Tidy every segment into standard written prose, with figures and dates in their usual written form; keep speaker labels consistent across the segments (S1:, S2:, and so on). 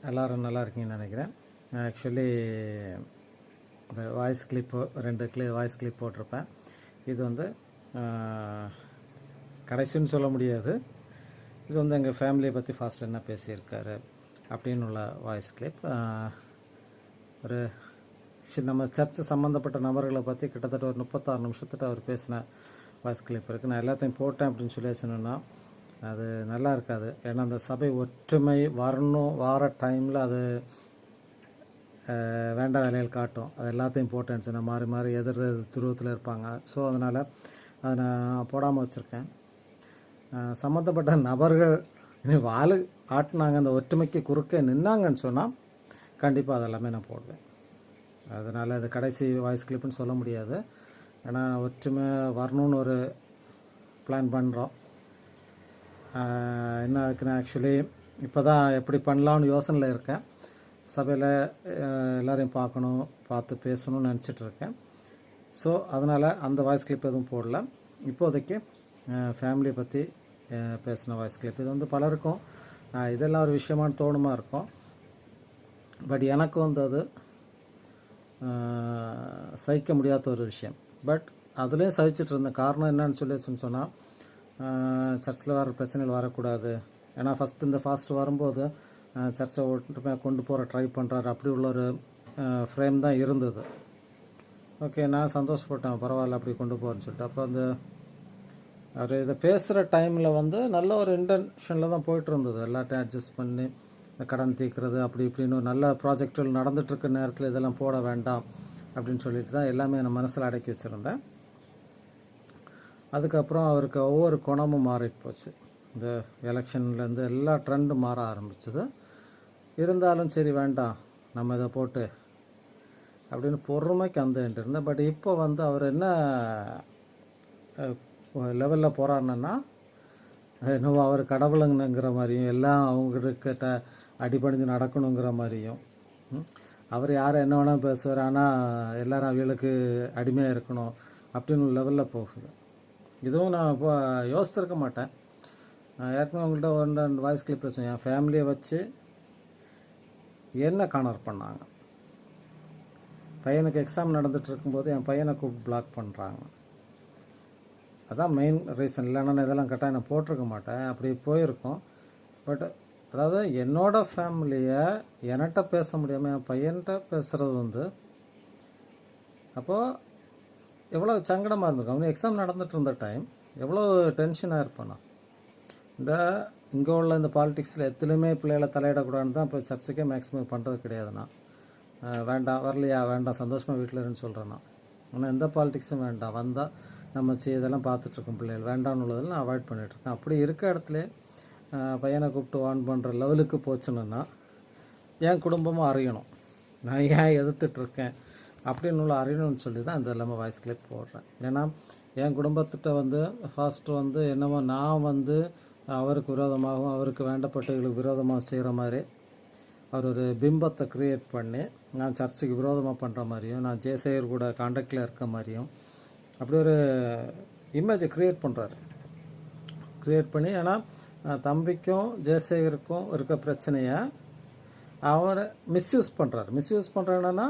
S1: எல்லோரும் நல்லா இருக்கீங்கன்னு நினைக்கிறேன். ஆக்சுவலி இந்த வாய்ஸ் கிளிப்பு 2 வாய்ஸ் கிளிப் போட்டிருப்பேன். இது வந்து கடைசின்னு சொல்ல முடியாது. இது வந்து எங்கள் ஃபேமிலியை பற்றி ஃபாஸ்ட் என்ன பேசியிருக்காரு அப்படின்னு உள்ள வாய்ஸ் கிளிப். ஒரு நம்ம சர்ச்சு சம்மந்தப்பட்ட நபர்களை பற்றி கிட்டத்தட்ட ஒரு 36 நிமிஷத்துக்கு அவர் பேசின வாய்ஸ் கிளிப் இருக்குது. நான் எல்லாத்தையும் போட்டேன் அப்படின்னு சொல்லி வச்சுனேன்னா அது நல்லா இருக்காது. ஏன்னா அந்த சபை ஒற்றுமை வார டைமில் அது வேண்டாம் வேலைகள் காட்டும். அது எல்லாத்தையும் போட்டேன்னு சொன்னால் மாறி மாறி எதிர் துருவத்தில் இருப்பாங்க. ஸோ அதனால் அதை நான் போடாமல் வச்சுருக்கேன். சம்மந்தப்பட்ட நபர்கள் வாழு ஆட்டினாங்க, அந்த ஒற்றுமைக்கு குறுக்கே நின்னாங்கன்னு சொன்னால் கண்டிப்பாக அதெல்லாமே நான் போடுவேன். அதனால் அது கடைசி வாய்ஸ் கிளிப்புன்னு சொல்ல முடியாது. ஏன்னா ஒற்றுமை வரணும்னு ஒரு பிளான் பண்ணுறோம். என்ன அதுக்குன்னு ஆக்சுவலி இப்போ தான் எப்படி பண்ணலாம்னு யோசனையில் இருக்கேன். சபையில் எல்லோரையும் பார்த்து பேசணும்னு நினச்சிட்ருக்கேன். ஸோ அதனால் அந்த வாய்ஸ் கிளிப் எதுவும் போடல. இப்போதைக்கு ஃபேமிலியை பற்றி பேசின வாய்ஸ் கிளிப். இது வந்து பலருக்கும் இதெல்லாம் ஒரு விஷயமானு தோணுமா இருக்கும். பட் எனக்கு வந்து அது சகிக்க முடியாத ஒரு விஷயம். பட் அதுலேயும் சகிச்சிட்டு இருந்தேன். காரணம் என்னன்னு சொல்லி சொன்னால் சர்ச்சில் வர பிரச்சனைகள் வரக்கூடாது. ஏன்னா இந்த ஃபாஸ்ட் வரும்போது சர்ச்சை கொண்டு போகிற ட்ரை பண்ணுறாரு, அப்படி உள்ள ஒரு ஃப்ரேம் தான் இருந்தது. ஓகே, நான் சந்தோஷப்பட்டேன், பரவாயில்ல அப்படி கொண்டு போகிறேன்னு சொல்லிட்டு. அப்போ அவர் இதை பேசுகிற டைமில் வந்து நல்ல ஒரு இன்டென்ஷனில் தான் போயிட்டு இருந்தது. எல்லாத்தையும் அட்ஜஸ்ட் பண்ணி இந்த கடன் தீர்க்கிறது அப்படி இப்படின்னு நல்ல ப்ராஜெக்டுகள் நடந்துகிட்ருக்க நேரத்தில் இதெல்லாம் போட வேண்டாம் அப்படின்னு சொல்லிட்டு தான் எல்லாமே நான் மனசில் அடக்கி வச்சுருந்தேன். அதுக்கப்புறம் அவருக்கு ஒவ்வொரு குணமும் மாறிட்டு போச்சு. இந்த எலெக்ஷன்லேருந்து எல்லா ட்ரெண்டும் மாற ஆரம்பிச்சது. இருந்தாலும் சரி வேண்டாம் நம்ம இதை போட்டு அப்படின்னு பொறுமைக்கு இருந்தேன். பட் இப்போ வந்து அவர் என்ன லெவலில் போகிறாருன்னா, இன்னும் அவர் கடவுளுங்கிற மாதிரியும் எல்லாம் அவங்கக்கிட்ட அடிபணிஞ்சு நடக்கணுங்கிற மாதிரியும், அவர் யாரை என்ன வேணால் பேசுவார், ஆனால் எல்லோரும் அவங்களுக்கு அடிமையாக இருக்கணும் அப்படின்னு லெவலில் போகுது. இதுவும் நான் இப்போ யோசிச்சிருக்க மாட்டேன். நான் ஏற்கனவே உங்கள்கிட்ட 1-2 வாய்ஸ் கிளிப் பேசுவேன். என் ஃபேமிலியை வச்சு என்ன கார்னர் பண்ணாங்க. பையனுக்கு எக்ஸாம் நடந்துகிட்டு இருக்கும்போது என் பையனை கூப்பிட்டு பிளாக் பண்ணுறாங்க. அதான் மெயின் ரீசன். இல்லைன்னா இதெல்லாம் கட்டாயம் நான் போட்டிருக்க மாட்டேன், அப்படி போயிருக்கோம். பட் அதாவது என்னோடய ஃபேமிலியை என்கிட்ட பேச முடியாமல் என் பையன்கிட்ட பேசுகிறது வந்து அப்போது எவ்வளோ சங்கடமாக இருந்திருக்கும். அவனுக்கு எக்ஸாம் நடந்துகிட்டு இருந்த டைம் எவ்வளோ டென்ஷனாக இருப்பானா. இங்கே உள்ள இந்த பாலிடிக்ஸில் எத்துலையுமே பிள்ளைகளை தலையிடக்கூடாதுன்னு தான் இப்போ சர்ச்சுக்கே மேக்ஸிமம் பண்ணுறது கிடையாதுண்ணா. வேண்டாம் வரலையா வேண்டாம் சந்தோஷமாக வீட்டில் இருன்னு சொல்கிறேன்னா. ஆனால் எந்த பாலிடிக்ஸும் வேண்டாம், வந்தால் நம்ம இதெல்லாம் பார்த்துட்ருக்கோம், பிள்ளைகள் வேண்டாம்னு உள்ளதில் நான் அவாய்ட் பண்ணிகிட்ருக்கேன். அப்படி இருக்க இடத்துல பையனை கூப்பிட்டு வான் பண்ணுற லெவலுக்கு போச்சுன்னா என் குடும்பமும் அறியணும், நான் ஏன் எதிர்த்துட்ருக்கேன் அப்படின்னு உள்ள அறியணும்னு சொல்லி தான் இந்த எல்லாமே வாய்ஸ் கிளிப் போடுறேன். ஏன்னா என் குடும்பத்திட்ட வந்து ஃபர்ஸ்ட்டு வந்து என்னமோ நான் வந்து அவருக்கு விரோதமாகவும் அவருக்கு வேண்டப்பட்டவர்களுக்கு விரோதமாக செய்கிற மாதிரி அவர் ஒரு பிம்பத்தை க்ரியேட் பண்ணி நான் சர்ச்சுக்கு விரோதமாக பண்ணுற மாதிரியும் நான் ஜேசேயர் கூட கான்டாக்டில் இருக்க மாதிரியும் அப்படி ஒரு இமேஜை க்ரியேட் பண்ணி, ஏன்னா தம்பிக்கும் ஜேசேயருக்கும் இருக்க பிரச்சனையை அவரை மிஸ்யூஸ் பண்ணுறாங்கன்னா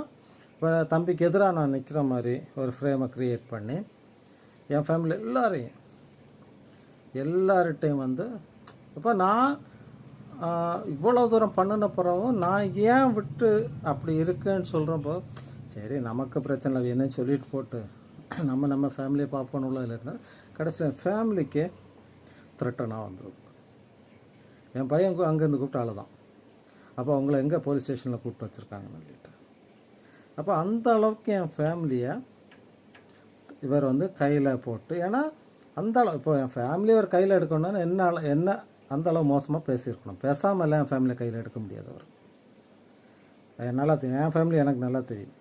S1: இப்போ தம்பிக்கு எதிராக நான் நிற்கிற மாதிரி ஒரு ஃப்ரேமை க்ரியேட் பண்ணி என் ஃபேமிலி எல்லார்கிட்டையும் வந்து இப்போ நான் இவ்வளோ தூரம் பண்ணின பிறகும் நான் ஏன் விட்டு அப்படி இருக்கேன்னு சொல்கிறப்போ சரி நமக்கு பிரச்சனை இல்லை என்னன்னு சொல்லிட்டு போட்டு நம்ம ஃபேமிலியை பார்ப்போன்னு உள்ளதில் இருந்தால் கடைசியில் என் ஃபேமிலிக்கு த்ரெட்டனாக வந்துடும். என் பையன் அங்கேருந்து கூப்பிட்டு ஆளுதான். அப்போ அவங்கள எங்கே போலீஸ் ஸ்டேஷனில் கூப்பிட்டு வச்சுருக்காங்கன்னு சொல்லிட்டு அப்போ அந்த அளவுக்கு என் ஃபேமிலியை இவர் வந்து கையில் போட்டு, ஏன்னா அந்த அளவு இப்போ என் ஃபேமிலியை ஒரு கையில் எடுக்கணும்னு என்ன அந்த அளவு மோசமாக பேசியிருக்கணும். பேசாமல் எல்லாம் என் ஃபேமிலியை கையில் எடுக்க முடியாது. அவர் நல்லா தெரியும், என் ஃபேமிலி எனக்கு நல்லா தெரியும்.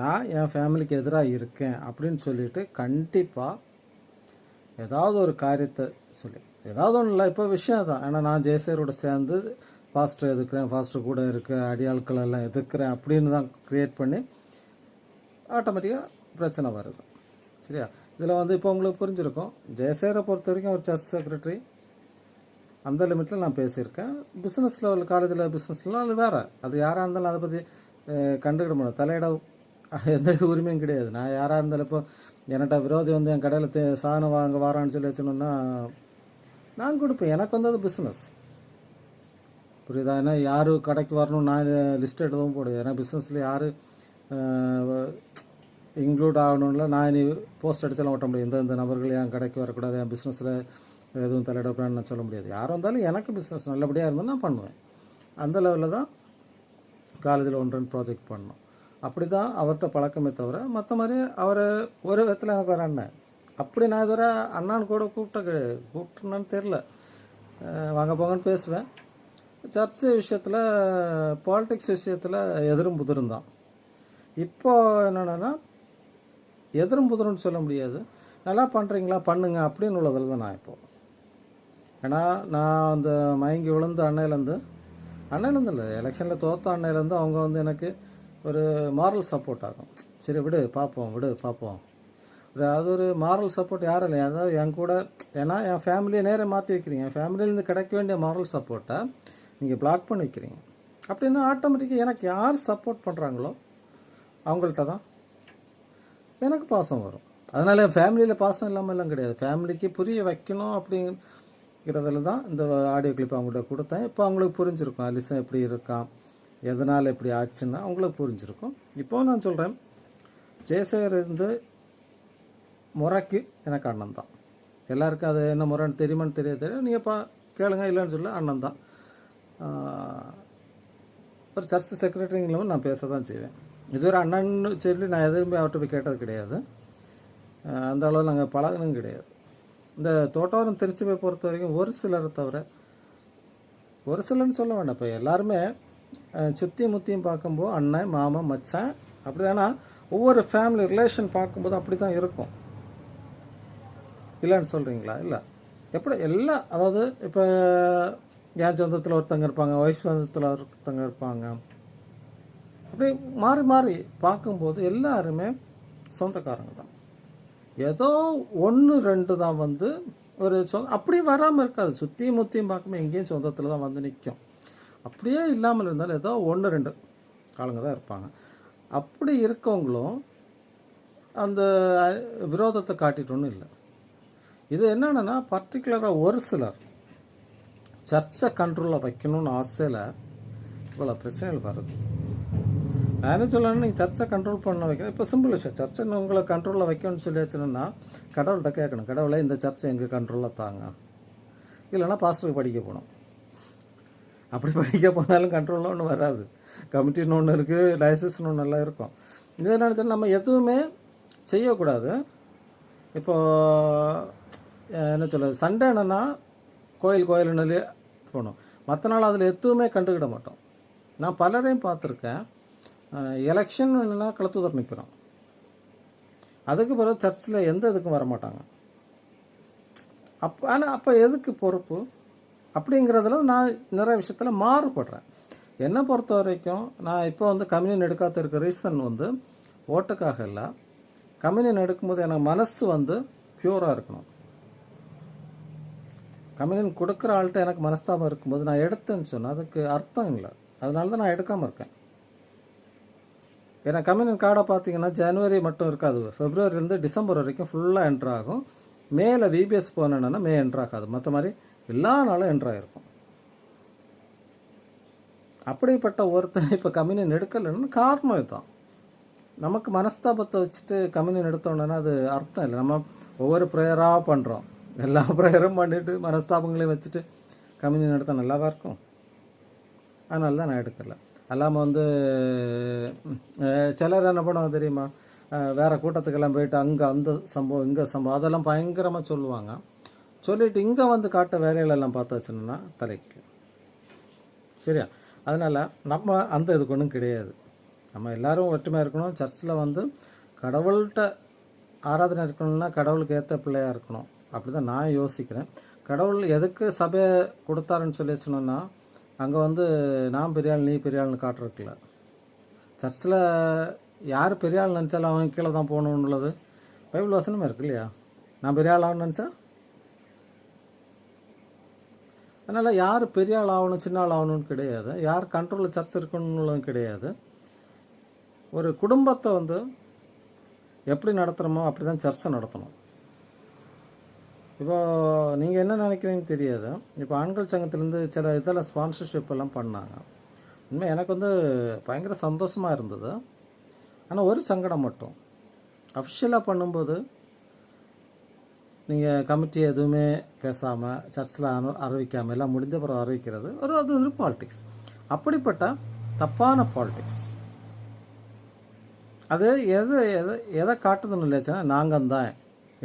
S1: நான் என் ஃபேமிலிக்கு எதிராக இருக்கேன் அப்படின்னு சொல்லிட்டு கண்டிப்பாக ஏதாவது ஒரு காரியத்தை சொல்லி ஏதாவது ஒன்றும் இல்லை. இப்போ விஷயம் தான், ஏன்னா நான் ஜெயசேரோட சேர்ந்து ஃபாஸ்டர் எதுக்குறேன், ஃபாஸ்டர் கூட இருக்க அடியாட்கள் எல்லாம் எதுக்குறேன் அப்படின்னு தான் க்ரியேட் பண்ணி ஆட்டோமேட்டிக்காக பிரச்சனை வருது. சரியா? இதில் வந்து இப்போ உங்களுக்கு புரிஞ்சிருக்கும், ஜெயசேரை பொறுத்த வரைக்கும் ஒரு சர்ச் செக்ரட்டரி அந்த லிமிட்டில் நான் பேசியிருக்கேன். பிஸ்னஸ் லெவல் காலேஜில் பிஸ்னஸ்லாம் அது வேறு, அது யாராக இருந்தாலும் அதை பற்றி கண்டுக்கிட முடியும், தலையிட எந்த உரிமையும் கிடையாது. நான் யாராக இருந்தாலும் இப்போ என்கிட்ட விரோதி வந்து என் கடையில் சாதனம் வாங்க வாரான்னு சொல்லி வச்சோன்னா நான் கொடுப்பேன். எனக்கு வந்து அது பிஸ்னஸ், புரியுதா? ஏன்னா யார் கடைக்கு வரணும் நான் லிஸ்ட் எடுத்துவும் போடுவேன். ஏன்னா பிஸ்னஸில் யார் இன்க்ளூட் ஆகணும்ல, நான் இனி போஸ்ட் அடிச்செல்லாம் ஓட்ட முடியும். இந்த நபர்கள் என் கடைக்கு வரக்கூடாது, என் பிஸ்னஸில் எதுவும் தலையிடக்கூடாதுன்னு நான் சொல்ல முடியாது. யாரும் இருந்தாலும் எனக்கு பிஸ்னஸ் நல்லபடியாக இருந்தால் நான் பண்ணுவேன். அந்த லெவலில் தான் காலேஜில் 1-2 ப்ராஜெக்ட் பண்ணோம். அப்படி தான் அவர்கிட்ட பழக்கமே தவிர மற்ற மாதிரி அவர் ஒரு விதத்தில் எனக்கு ஒரு அண்ணன். அப்படி நான் இதுவரை அண்ணான்னு கூட கூப்பிட்டேன்னு தெரில. வாங்க போங்கன்னு பேசுவேன். சர்ச்சு விஷயத்தில், பாலிடிக்ஸ் விஷயத்தில் எதிரும் புதிரும் தான். இப்போ என்னென்னா எதிரும் புதிரும்னு சொல்ல முடியாது, நல்லா பண்ணுறீங்களா பண்ணுங்க அப்படின்னு உள்ளதில் தான் நான் இப்போது. ஏன்னா நான் அந்த மயங்கி விழுந்த அன்னையிலேருந்து இல்லை, எலெக்ஷனில் தோற்ற அன்னையிலேருந்து அவங்க வந்து எனக்கு ஒரு மாரல் சப்போர்ட் ஆகும். சரி விடு பார்ப்போம். அது ஒரு மாரல் சப்போர்ட் யாரும் இல்லை, அதாவது என் கூட. ஏன்னா என் ஃபேமிலியை நேரம் மாற்றி வைக்கிறீங்க, என் ஃபேமிலியிலேருந்து கிடைக்க வேண்டிய மாரல் சப்போர்ட்டை நீங்கள் பிளாக் பண்ணி வைக்கிறீங்க. அப்படின்னா ஆட்டோமேட்டிக்காக எனக்கு யார் சப்போர்ட் பண்ணுறாங்களோ அவங்கள்ட்ட தான் எனக்கு பாசம் வரும். அதனால் என் ஃபேமிலியில் பாசம் இல்லாமல் எல்லாம் கிடையாது. ஃபேமிலிக்கு புரிய வைக்கணும் அப்படிங்கிறதுல தான் இந்த ஆடியோ கிளிப் அவங்கள்ட்ட கொடுத்தேன். இப்போ அவங்களுக்கு புரிஞ்சிருக்கும் அலிசன் எப்படி இருக்கான், எதனால் எப்படி ஆச்சுன்னா அவங்களுக்கு புரிஞ்சிருக்கும். இப்போ நான் சொல்கிறேன், ஜெயசேகர் இருந்து முறைக்கு எனக்கு அண்ணன் தான். எல்லாருக்கும் அது என்ன முறைன்னு தெரியுமான்னு தெரியாது, நீங்கள் கேளுங்க, இல்லைன்னு சொல்ல அண்ணன் தான். ஒரு சர்ச் செக்ரட்டரிங்களும் நான் பேச தான் செய்வேன். இதுவரை அண்ணன்னு சொல்லி நான் எதுவுமே அவர்கிட்ட போய் கேட்டது கிடையாது. அந்த அளவில் நாங்கள் பழகணும் கிடையாது. இந்த தோட்டவரம் திருச்சி போய் பொறுத்த வரைக்கும் ஒரு சிலரை தவிர, ஒரு சிலர்னு சொல்ல வேண்டாம், இப்போ எல்லாருமே சுற்றியும் முத்தியும் பார்க்கும்போது அண்ணன் மாமா மச்சான் அப்படி தானே. ஒவ்வொரு ஃபேமிலி ரிலேஷன் பார்க்கும்போது அப்படி தான் இருக்கும், இல்லைன்னு சொல்கிறீங்களா? இல்லை, எப்படி எல்லாம், அதாவது இப்போ என் சொந்தத்தில் ஒருத்தங்க இருப்பாங்க, ஒய்ஃப் சொந்தத்தில் ஒருத்தங்க இருப்பாங்க, அப்படி மாறி மாறி பார்க்கும்போது எல்லாருமே சொந்தக்காரங்க தான். ஏதோ 1-2 தான் வந்து ஒரு அப்படி வராமல் இருக்காது. சுற்றியும் முத்தியும் பார்க்கும்போது எங்கேயும் சொந்தத்தில் தான் வந்து நிற்கும். அப்படியே இல்லாமல் இருந்தாலும் ஏதோ 1-2 ஆளுங்க தான் இருப்பாங்க. அப்படி இருக்கவங்களும் அந்த விரோதத்தை காட்டிட்டு ஒன்றும் இல்லை. இது என்னென்னா பர்டிகுலராக ஒரு சிலர் சர்ச்சை கண்ட்ரோலில் வைக்கணும்னு ஆசையில் இவ்வளோ பிரச்சனைகள் வருது. நான் என்ன சொல்லணும்னா, நீங்கள் சர்ச்சை கண்ட்ரோல் பண்ண வைக்கணும். இப்போ சிம்பிள் விஷயம், சர்ச்சை உங்களை கண்ட்ரோலில் வைக்கணும்னு சொல்லி வச்சுன்னா கடவுள்கிட்ட கேட்கணும், கடவுளை இந்த சர்ச்சை எங்கள் கண்ட்ரோலில் தாங்க. இல்லைன்னா பாஸ்டருக்கு படிக்க போகணும். அப்படி படிக்க போனாலும் கண்ட்ரோலில் ஒன்றும் வராது. கமிட்டின்னு ஒன்று இருக்குது, லைசன்ஸ்னு ஒன்று எல்லாம் இருக்கும். இதை நினச்சாலும் நம்ம எதுவுமே செய்யக்கூடாது. இப்போது என்ன சொல்கிறது, சண்டே என்னன்னா கோயிலுன்னு போகணும். மற்ற நாள் அதில் எதுவுமே கண்டுக்கிட மாட்டோம். நான் பலரையும் பார்த்துருக்கேன், எலெக்ஷன் என்னென்னா களத்துதர் நிற்கிறோம், அதுக்கு பிறகு சர்ச்சில் எந்த இதுக்கும் வரமாட்டாங்க. ஆனால் அப்போ எதுக்கு பொறுப்பு அப்படிங்கிறதுல நான் நிறைய விஷயத்தில் மாறுபடுறேன். என்னை பொறுத்த வரைக்கும் நான் இப்போ வந்து கம்யூனியன் எடுக்காத இருக்க ரீசன் வந்து ஓட்டுக்காக இல்லை. கம்யூனியன் எடுக்கும்போது எனக்கு மனசு வந்து பியூராக இருக்கணும். கம்யூனியன் கொடுக்குற ஆள்கிட்ட எனக்கு மனஸ்தாபம் இருக்கும்போது நான் எடுத்தேன்னு சொன்னால் அதுக்கு அர்த்தம் இல்லை. அதனால தான் நான் எடுக்காமல் இருக்கேன். ஏன்னா கம்யூனியன் கார்டை பார்த்தீங்கன்னா ஜனவரி மட்டும் இருக்காது, பிப்ரவரிலேருந்து டிசம்பர் வரைக்கும் ஃபுல்லாக என்ட்ரு ஆகும். மேலே விபிஎஸ் போனேன்னா மே என்ட்ரு ஆகாது, மற்ற மாதிரி எல்லா நாளும் என்ட்ரு ஆகிருக்கும். அப்படிப்பட்ட ஒருத்தர் இப்போ கம்யூனியன் எடுக்கலைன்னு காரணம் இதுதான். நமக்கு மனஸ்தாபத்தை வச்சுட்டு கம்யூனியன் எடுத்தோன்னா அது அர்த்தம் இல்லை. நம்ம ஒவ்வொரு ப்ரேயராக பண்ணுறோம், எல்லா ப்ரேயரும் பண்ணிவிட்டு மனஸ்தாபங்களையும் வச்சுட்டு கம்யூனியன் எடுத்தால் நல்லாவா இருக்கும்? அதனால தான் நான் எடுக்கலை. அல்லாமல் வந்து சிலர் என்ன பண்ணுவாங்க தெரியுமா, வேறு கூட்டத்துக்கெல்லாம் போயிட்டு அங்கே அந்த சம்பவம் இங்கே சம்பவம் அதெல்லாம் பயங்கரமாக சொல்லுவாங்க. சொல்லிவிட்டு இங்கே வந்து காட்ட வேலைகளெல்லாம் பார்த்தாச்சுன்னா தலைக்கு சரியா. அதனால் நம்ம அந்த இதுக்கு ஒன்றும் கிடையாது. நம்ம எல்லோரும் ஒற்றுமையாக இருக்கணும். சர்ச்சில் வந்து கடவுள்கிட்ட ஆராதனை இருக்கணும்னா கடவுளுக்கு ஏற்ற பிள்ளையாக இருக்கணும். அப்படி தான் நான் யோசிக்கிறேன். கடவுள் எதுக்கு சபையை கொடுத்தாருன்னு சொல்லி சொன்னோன்னா, அங்கே வந்து நான் பெரிய ஆள் நீ பெரிய ஆள்னு காட்டுறதுக்குல. சர்ச்சில் யார் பெரிய ஆள் நினச்சாலும் அவன் கீழே தான் போகணுன்னு உள்ளது பைபிள் வசனமே இருக்கு இல்லையா? நான் பெரிய ஆள் ஆகணும்னு நினச்சா அதனால் யார் பெரிய ஆள் ஆகணும் சின்ன ஆள் ஆகணும்னு கிடையாது, யார் கண்ட்ரோலில் சர்ச் இருக்கணும்னு கிடையாது. ஒரு குடும்பத்தை வந்து எப்படி நடத்துகிறோமோ அப்படி தான் சர்ச்சை நடத்தணும். இப்போ நீங்கள் என்ன நினைக்கிறீங்கன்னு தெரியாது. இப்போ ஆண்கள் சங்கத்திலேருந்து சில இதெல்லாம் ஸ்பான்சர்ஷிப் எல்லாம் பண்ணாங்க. உண்மை எனக்கு வந்து பயங்கர சந்தோஷமாக இருந்தது. ஆனால் ஒரு சங்கடம் மட்டும், அஃபிஷியலாக பண்ணும்போது நீங்கள் கமிட்டி எதுவுமே பேசாமல் சர்ச்சில் அறிவிக்காமல் எல்லாம் முடிஞ்ச பிறகு அறிவிக்கிறது அது ஒரு பாலிடிக்ஸ். அப்படிப்பட்ட தப்பான பாலிடிக்ஸ் அது எதை காட்டுதுன்னு இல்லைச்சுன்னா, நாங்கள் தான்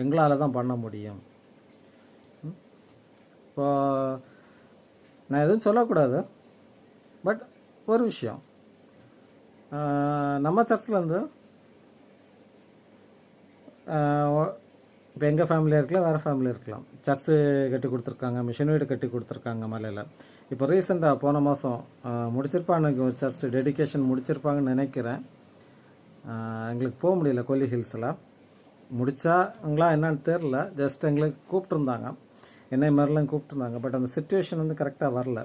S1: எங்களால் தான் பண்ண முடியும். இப்போ நான் எதுவும் சொல்லக்கூடாது, பட் ஒரு விஷயம், நம்ம சர்ச்சிலேருந்து இப்போ எங்கள் ஃபேமிலியாக இருக்கலாம், வேறு ஃபேமிலி இருக்கலாம், சர்ச்சு கட்டி கொடுத்துருக்காங்க, மிஷன் வீடு கட்டி கொடுத்துருக்காங்க மலையில். இப்போ ரீசெண்டாக போன மாதம் முடிச்சிருப்பாங்க, ஒரு சர்ச் டெடிகேஷன் முடிச்சிருப்பாங்கன்னு நினைக்கிறேன். எங்களுக்கு போக முடியல, கொல்லி ஹில்ஸில் முடித்தாங்களா என்னன்னு தெரில. ஜஸ்ட் எங்களுக்கு கூப்பிட்டுருந்தாங்க, என்னை மாதிரிலாம் கூப்பிட்டுருந்தாங்க. பட் அந்த சிச்சுவேஷன் வந்து கரெக்டாக வரல.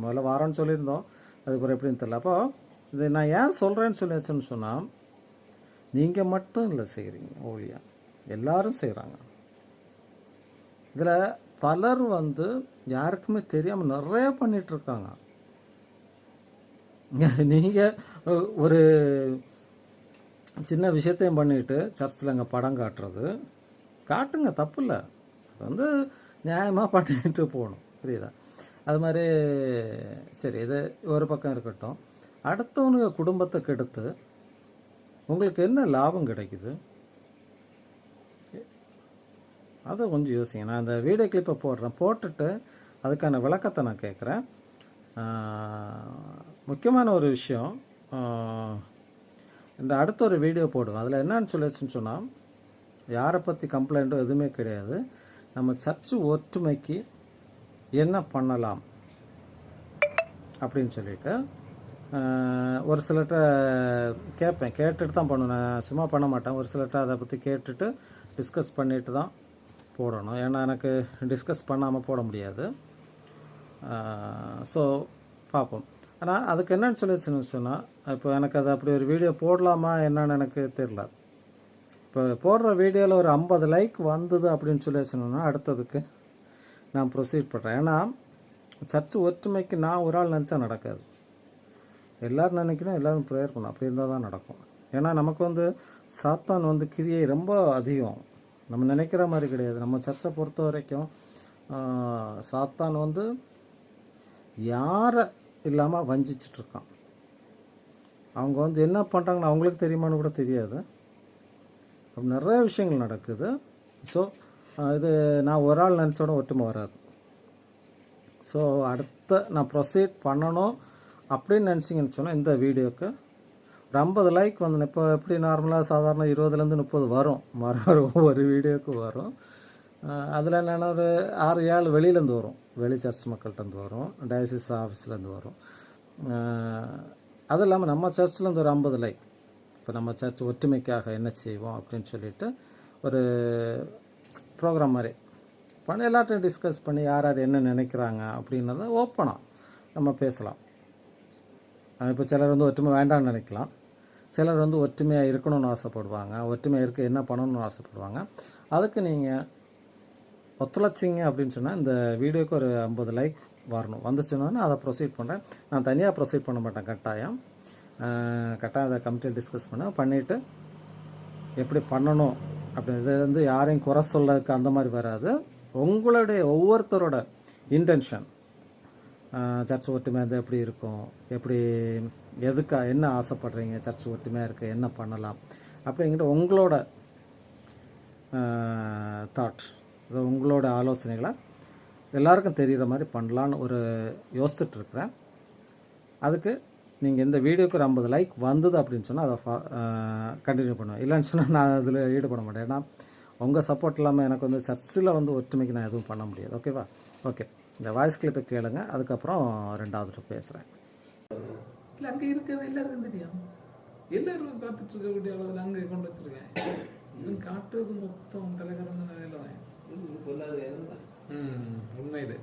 S1: முதல்ல வாரம்னு சொல்லியிருந்தோம், அதுக்கப்புறம் எப்படின்னு தெரில. அப்போது இது நான் ஏன் சொல்கிறேன்னு சொல்லியாச்சுன்னு சொன்னால், நீங்கள் மட்டும் இல்லை செய்கிறீங்க, ஓலியா எல்லாரும் செய்கிறாங்க. இதில் பலர் வந்து யாருக்குமே தெரியாமல் நிறைய பண்ணிகிட்ருக்காங்க. நீங்கள் ஒரு சின்ன விஷயத்தையும் பண்ணிவிட்டு சர்ச்சில் அங்கே படம் காட்டுங்க, தப்பு இல்லை. அது வந்து நியாயமாக பண்ணிட்டு போகணும், புரியுதா? அது மாதிரி சரி, இது ஒரு பக்கம் இருக்கட்டும். அடுத்தவனுங்க குடும்பத்தை கெடுத்து உங்களுக்கு என்ன லாபம் கிடைக்குது? அதை கொஞ்சம் யோசிங்க. நான் அந்த வீடியோ கிளிப்பை போட்டுட்டு அதுக்கான விளக்கத்தை நான் கேட்குறேன். முக்கியமான ஒரு விஷயம், இந்த அடுத்த ஒரு வீடியோ போடுவேன். அதில் என்னன்னு சொல்லிச்சுன்னு சொன்னால், யாரை பற்றி கம்ப்ளைண்ட்டோ எதுவுமே கிடையாது. நம்ம சர்ச்சு ஒற்றுமைக்கு என்ன பண்ணலாம் அப்படின்னு சொல்லிட்டு ஒரு சிலர்கிட்ட கேட்பேன். கேட்டுட்டு தான் பண்ணுவேன், நான் சும்மா பண்ண மாட்டேன். ஒரு சிலர்கிட்ட அதை பற்றி கேட்டுட்டு டிஸ்கஸ் பண்ணிட்டு தான் போடணும். ஏன்னா எனக்கு டிஸ்கஸ் பண்ணாமல் போட முடியாது. ஸோ பார்ப்போம். ஆனால் அதுக்கு என்னன்னு சொல்லிச்சுன்னு சொன்னால், இப்போ எனக்கு அது அப்படி ஒரு வீடியோ போடலாமா என்னன்னு எனக்கு தெரியல. இப்போ போடுற வீடியோவில் ஒரு 50 லைக் வந்தது அப்படின்னு சொல்லிச்சுன்னா அடுத்ததுக்கு நான் ப்ரொசீட் பண்ணுறேன். ஏன்னா சர்ச்சு ஒற்றுமைக்கு நான் ஒரு ஆள் நினச்சா நடக்காது. எல்லோரும் நினைக்கணும், எல்லோரும் ப்ரேயர் பண்ணணும், அப்படி இருந்தால் தான் நடக்கும். ஏன்னா நமக்கு வந்து சாத்தான் வந்து கிரியை ரொம்ப அதிகம், நம்ம நினைக்கிற மாதிரி கிடையாது. நம்ம சர்ச்சை பொறுத்த வரைக்கும் சாத்தான் வந்து யாரை இல்லாமல் வஞ்சிச்சிட்ருக்கான். அவங்க வந்து என்ன பண்ணுறாங்கன்னு அவங்களுக்கு தெரியுமான்னு கூட தெரியாது. அப்படி நிறைய விஷயங்கள் நடக்குது. ஸோ இது நான் ஒரு ஆள் நினச்சோட ஒற்றுமை வராது. ஸோ அடுத்த நான் ப்ரொசீட் பண்ணணும் அப்படின்னு நினச்சிங்கன்னு சொன்னால், இந்த வீடியோவுக்கு ஒரு 50 லைக் வந்து, இப்போ எப்படி நார்மலாக சாதாரண 20லேருந்து 30 வரும், ஒவ்வொரு வீடியோவுக்கு வரும். அதில் என்னென்னா ஒரு 6-7 வெளியிலேருந்து வரும், வெளி சர்ச் மக்கள்கிட்டருந்து வரும், டயசிஸ் ஆஃபீஸ்லேருந்து வரும். அது இல்லாமல் நம்ம சர்ச்லேருந்து ஒரு 50 லைக். இப்போ நம்ம சர்ச் ஒற்றுமைக்காக என்ன செய்வோம் அப்படின்னு சொல்லிட்டு ஒரு ப்ரோக்ராம் மாதிரி பண்ணி எல்லாத்தையும் டிஸ்கஸ் பண்ணி யார் யார் என்ன நினைக்கிறாங்க அப்படின்னதை ஓப்பனாக நம்ம பேசலாம். இப்போ சிலர் வந்து ஒற்றுமை வேண்டாம்னு நினைக்கலாம், சிலர் வந்து ஒற்றுமையாக இருக்கணும்னு ஆசைப்படுவாங்க, ஒற்றுமையாக இருக்க என்ன பண்ணணும்னு ஆசைப்படுவாங்க. அதுக்கு நீங்கள் ஒத்துழைச்சிங்க அப்படின்னு சொன்னால் இந்த வீடியோக்கு ஒரு 50 லைக் வரணும். வந்துச்சுன்னா அதை ப்ரொசீட் பண்ணுறேன். நான் தனியாக ப்ரொசீட் பண்ண மாட்டேன், கட்டாயம் அதை கமிட்டியில் டிஸ்கஸ் பண்ணிவிட்டு எப்படி பண்ணணும் அப்படி. இது வந்து யாரையும் குறை சொல்லக்கு அந்த மாதிரி வராது. உங்களுடைய ஒவ்வொருத்தரோட இன்டென்ஷன், சர்ச் ஒற்றுமையாக இருந்தால் எப்படி இருக்கும், எப்படி எதுக்காக என்ன ஆசைப்படுறீங்க, சர்ச் ஒற்றுமையாக இருக்க என்ன பண்ணலாம் அப்படிங்கிற உங்களோட தாட், இது உங்களோட ஆலோசனைகளை எல்லாருக்கும் தெரிகிற மாதிரி பண்ணலான்னு ஒரு யோசிச்சுட்ருக்குறேன். அதுக்கு நீங்கள் இந்த வீடியோக்கு ஒரு 50 லைக் வந்தது அப்படின்னு சொன்னால் அதை கண்டினியூ பண்ணுவேன். இல்லைன்னு சொன்னால் நான் அதில் ஈடுபட மாட்டேன். ஏன்னா உங்கள் சப்போர்ட் இல்லாமல் எனக்கு வந்து சர்ச்சில் வந்து ஒற்றுமைக்கு நான் எதுவும் பண்ண முடியாது. ஓகேவா? ஓகே, இந்த வாய்ஸ் கிளிப்பை கேளுங்க, அதுக்கப்புறம் 2வது பேசுகிறேன்.
S2: இல்லை, அங்கே இருக்கிறது எல்லாருக்கும் தெரியும், எல்லாரும் பார்த்துட்டு இருக்கக்கூடிய அளவில் அங்கே கொண்டு வச்சுருக்கேன். இவன் காட்டுறது மொத்தம் தலைகரந்த வேலை தான். உண்மை இது.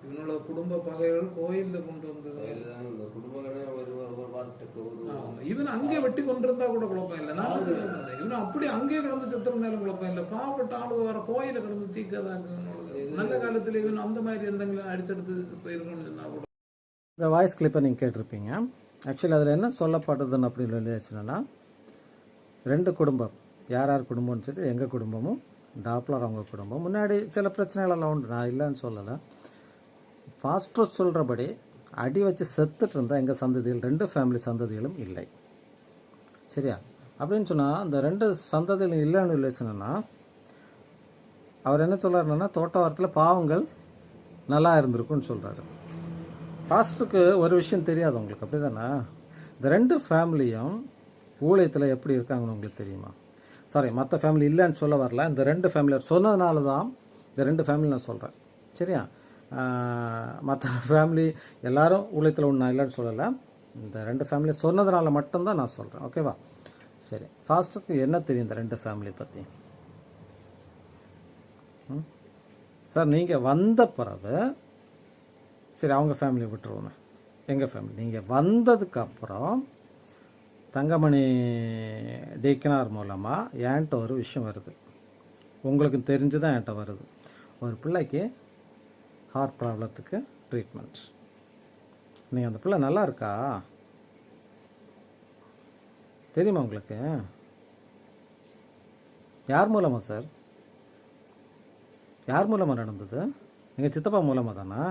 S2: இவனோட குடும்ப பகைகள் கோயில்ல கொண்டு வந்தது. இவன் அங்கே வெட்டி கொண்டிருந்தா கூட குழப்பம் இல்லை. நான் சொல்லுவேன் இவன் அப்படி அங்கே கிடந்து செத்துறதுனாலும் குழப்பம் இல்லை. பாவப்பட்ட ஆளு வர கோயில கிடந்து தீக்கதான். நல்ல காலத்துல இவன் அந்த மாதிரி எந்தங்களும் அடிச்செடுத்து போயிருக்கணும்னு சொன்னா கூட.
S1: இந்த வாய்ஸ் கிளிப்பை நீங்கள் கேட்டிருப்பீங்க. ஆக்சுவலி அதில் என்ன சொல்லப்படுதுன்னு அப்படின்னு சொல்லிச்சுன்னா, 2 குடும்பம், யார் யார் குடும்பம்னு சொல்லி எங்கள் குடும்பமும் டாப்லர் அவங்க குடும்பம். முன்னாடி சில பிரச்சனைகளெல்லாம் உண்டு, நான் இல்லைன்னு சொல்லலை. ஃபாஸ்டர் சொல்கிறபடி அடி வச்சு செத்துட்டு இருந்தால் எங்கள் சந்ததிகள் 2 ஃபேமிலி சந்ததிகளும் இல்லை. சரியா? அப்படின்னு சொன்னால் அந்த 2 சந்ததிகளும் இல்லைன்னு இல்லை சொன்னா, அவர் என்ன சொல்கிறாருன்னா, தோட்டவாரத்தில் பாவங்கள் நல்லா இருந்திருக்குன்னு சொல்கிறாரு. பாஸ்டருக்கு ஒரு விஷயம் தெரியாது உங்களுக்கு, அப்படி தானே? இந்த 2 ஃபேமிலியும் ஊழியத்தில் எப்படி இருக்காங்கன்னு உங்களுக்கு தெரியுமா? சாரி, மற்ற ஃபேமிலி இல்லைன்னு சொல்ல வரல. இந்த 2 ஃபேமிலி சொன்னதுனால தான் இந்த 2 ஃபேமிலி நான் சொல்கிறேன். சரியா? மற்ற ஃபேமிலி எல்லாரும் ஊழியத்தில் ஒன்று இல்லைன்னு சொல்லலை. இந்த 2 ஃபேமிலி சொன்னதுனால மட்டும்தான் நான் சொல்கிறேன். ஓகேவா? சரி, ஃபாஸ்டருக்கு என்ன தெரியும் இந்த 2 ஃபேமிலி பற்றி? சார், நீங்கள் வந்த பிறகு சரி, அவங்க ஃபேமிலி விட்டுருவோமே, எங்கள் ஃபேமிலி. நீங்கள் வந்ததுக்கப்புறம் தங்கமணி டீக்கனார் மூலமாக என்கிட்ட ஒரு விஷயம் வருது. உங்களுக்கு தெரிஞ்சு தான் என்கிட்ட வருது. ஒரு பிள்ளைக்கு ஹார்ட் ப்ராப்ளத்துக்கு ட்ரீட்மெண்ட். நீங்கள் அந்த பிள்ளை நல்லா இருக்கா தெரியுமா உங்களுக்கு? யார் மூலமாக சார்? யார் மூலமாக நடந்தது? எங்கள் சித்தப்பா மூலமாக தானா?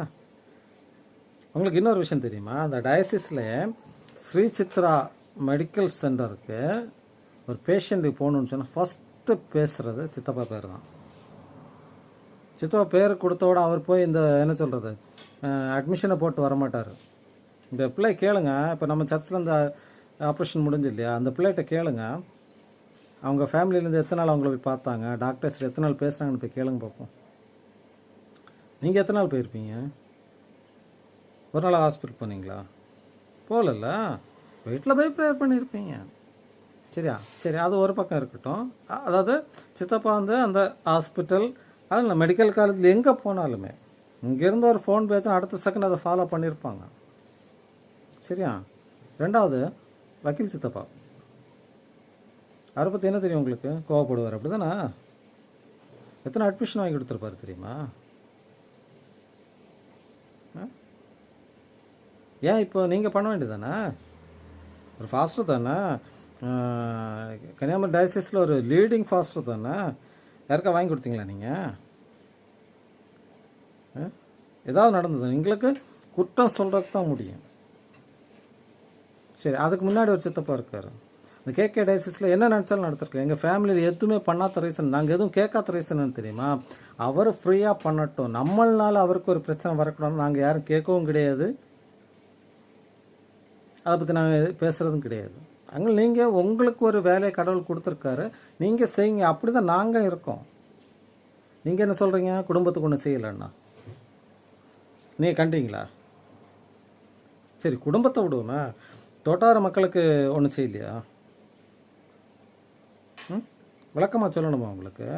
S1: உங்களுக்கு இன்னொரு விஷயம் தெரியுமா? அந்த டயசிஸில் ஸ்ரீ சித்ரா மெடிக்கல் சென்டருக்கு ஒரு பேஷண்ட்டுக்கு போகணுன்னு சொன்னால் ஃபஸ்ட்டு பேசுகிறது சித்தப்பா பேர் தான். சித்தப்பா பேர் கொடுத்தோட அவர் போய் இந்த என்ன சொல்கிறது அட்மிஷனை போட்டு வரமாட்டார். இந்த பிள்ளை கேளுங்க, இப்போ நம்ம சர்ச்சில் இந்த ஆப்ரேஷன் முடிஞ்சு இல்லையா, அந்த பிள்ளைகிட்ட கேளுங்க, அவங்க ஃபேமிலியிலேருந்து எத்தனை நாள் அவங்கள போய் பார்த்தாங்க, டாக்டர்ஸ் எத்தனை நாள் பேசுகிறாங்கன்னு போய் கேளுங்க பார்ப்போம். நீங்கள் எத்தனை நாள் போயிருப்பீங்க? ஒரு நாள் ஹாஸ்பிட்டல் போனீங்களா? போகல, வீட்டில் போய் ப்ரேயர் பண்ணியிருப்பீங்க. சரியா? சரி, அது ஒரு பக்கம் இருக்கட்டும். அதாவது சித்தப்பா வந்து அந்த ஹாஸ்பிட்டல், அது மெடிக்கல் காலேஜில் எங்கே போனாலுமே இங்கேருந்து ஒரு ஃபோன் பேசினா அடுத்த செகண்ட் அதை ஃபாலோ பண்ணியிருப்பாங்க. சரியா? 2வது வக்கீல் சித்தப்பா, அவரை பற்றி என்ன தெரியும் உங்களுக்கு? கோவப்படுவார், அப்படி தானே? எத்தனை அட்மிஷன் வாங்கி கொடுத்துருப்பாரு தெரியுமா? ஏன் இப்போ நீங்கள் பண்ண வேண்டியது தானே? ஒரு ஃபாஸ்டர் தானே, கன்னியாகுமரி டயசிஸில் ஒரு லீடிங் ஃபாஸ்டர் தானே, யாருக்கா வாங்கி கொடுத்தீங்களா நீங்கள்? ஏதாவது நடந்தது எங்களுக்கு குற்றம் சொல்கிறதுக்கு தான் முடியும். சரி, அதுக்கு முன்னாடி ஒரு சித்தப்பா இருக்கார். இந்த கேகே டயசிஸில் என்ன நினச்சாலும் நடத்திருக்கேன். எங்கள் ஃபேமிலியில் எதுவுமே பண்ணாத ரீசன், நாங்கள் எதுவும் கேட்காத ரீசன் தெரியுமா? அவர் ஃப்ரீயாக பண்ணட்டும், நம்மளால அவருக்கு ஒரு பிரச்சனை வரக்கூடாதுன்னு நாங்கள் யாரும் கேட்கவும் கிடையாது, அதை பற்றி நாங்கள் பேசுகிறதும் கிடையாது. அங்கே நீங்கள் உங்களுக்கு ஒரு வேலையை கடவுள் கொடுத்துருக்காரு, நீங்கள் செய்யுங்க. அப்படி தான் நாங்கள் இருக்கோம். நீங்கள் என்ன சொல்கிறீங்க? குடும்பத்துக்கு ஒன்று செய்யலைன்னா நீங்கள் கண்டீங்களா? சரி, குடும்பத்தை விடுவோமே, தோட்டார மக்களுக்கு ஒன்றும் செய்யலையா? விளக்கமாக சொல்லணுமா உங்களுக்கு?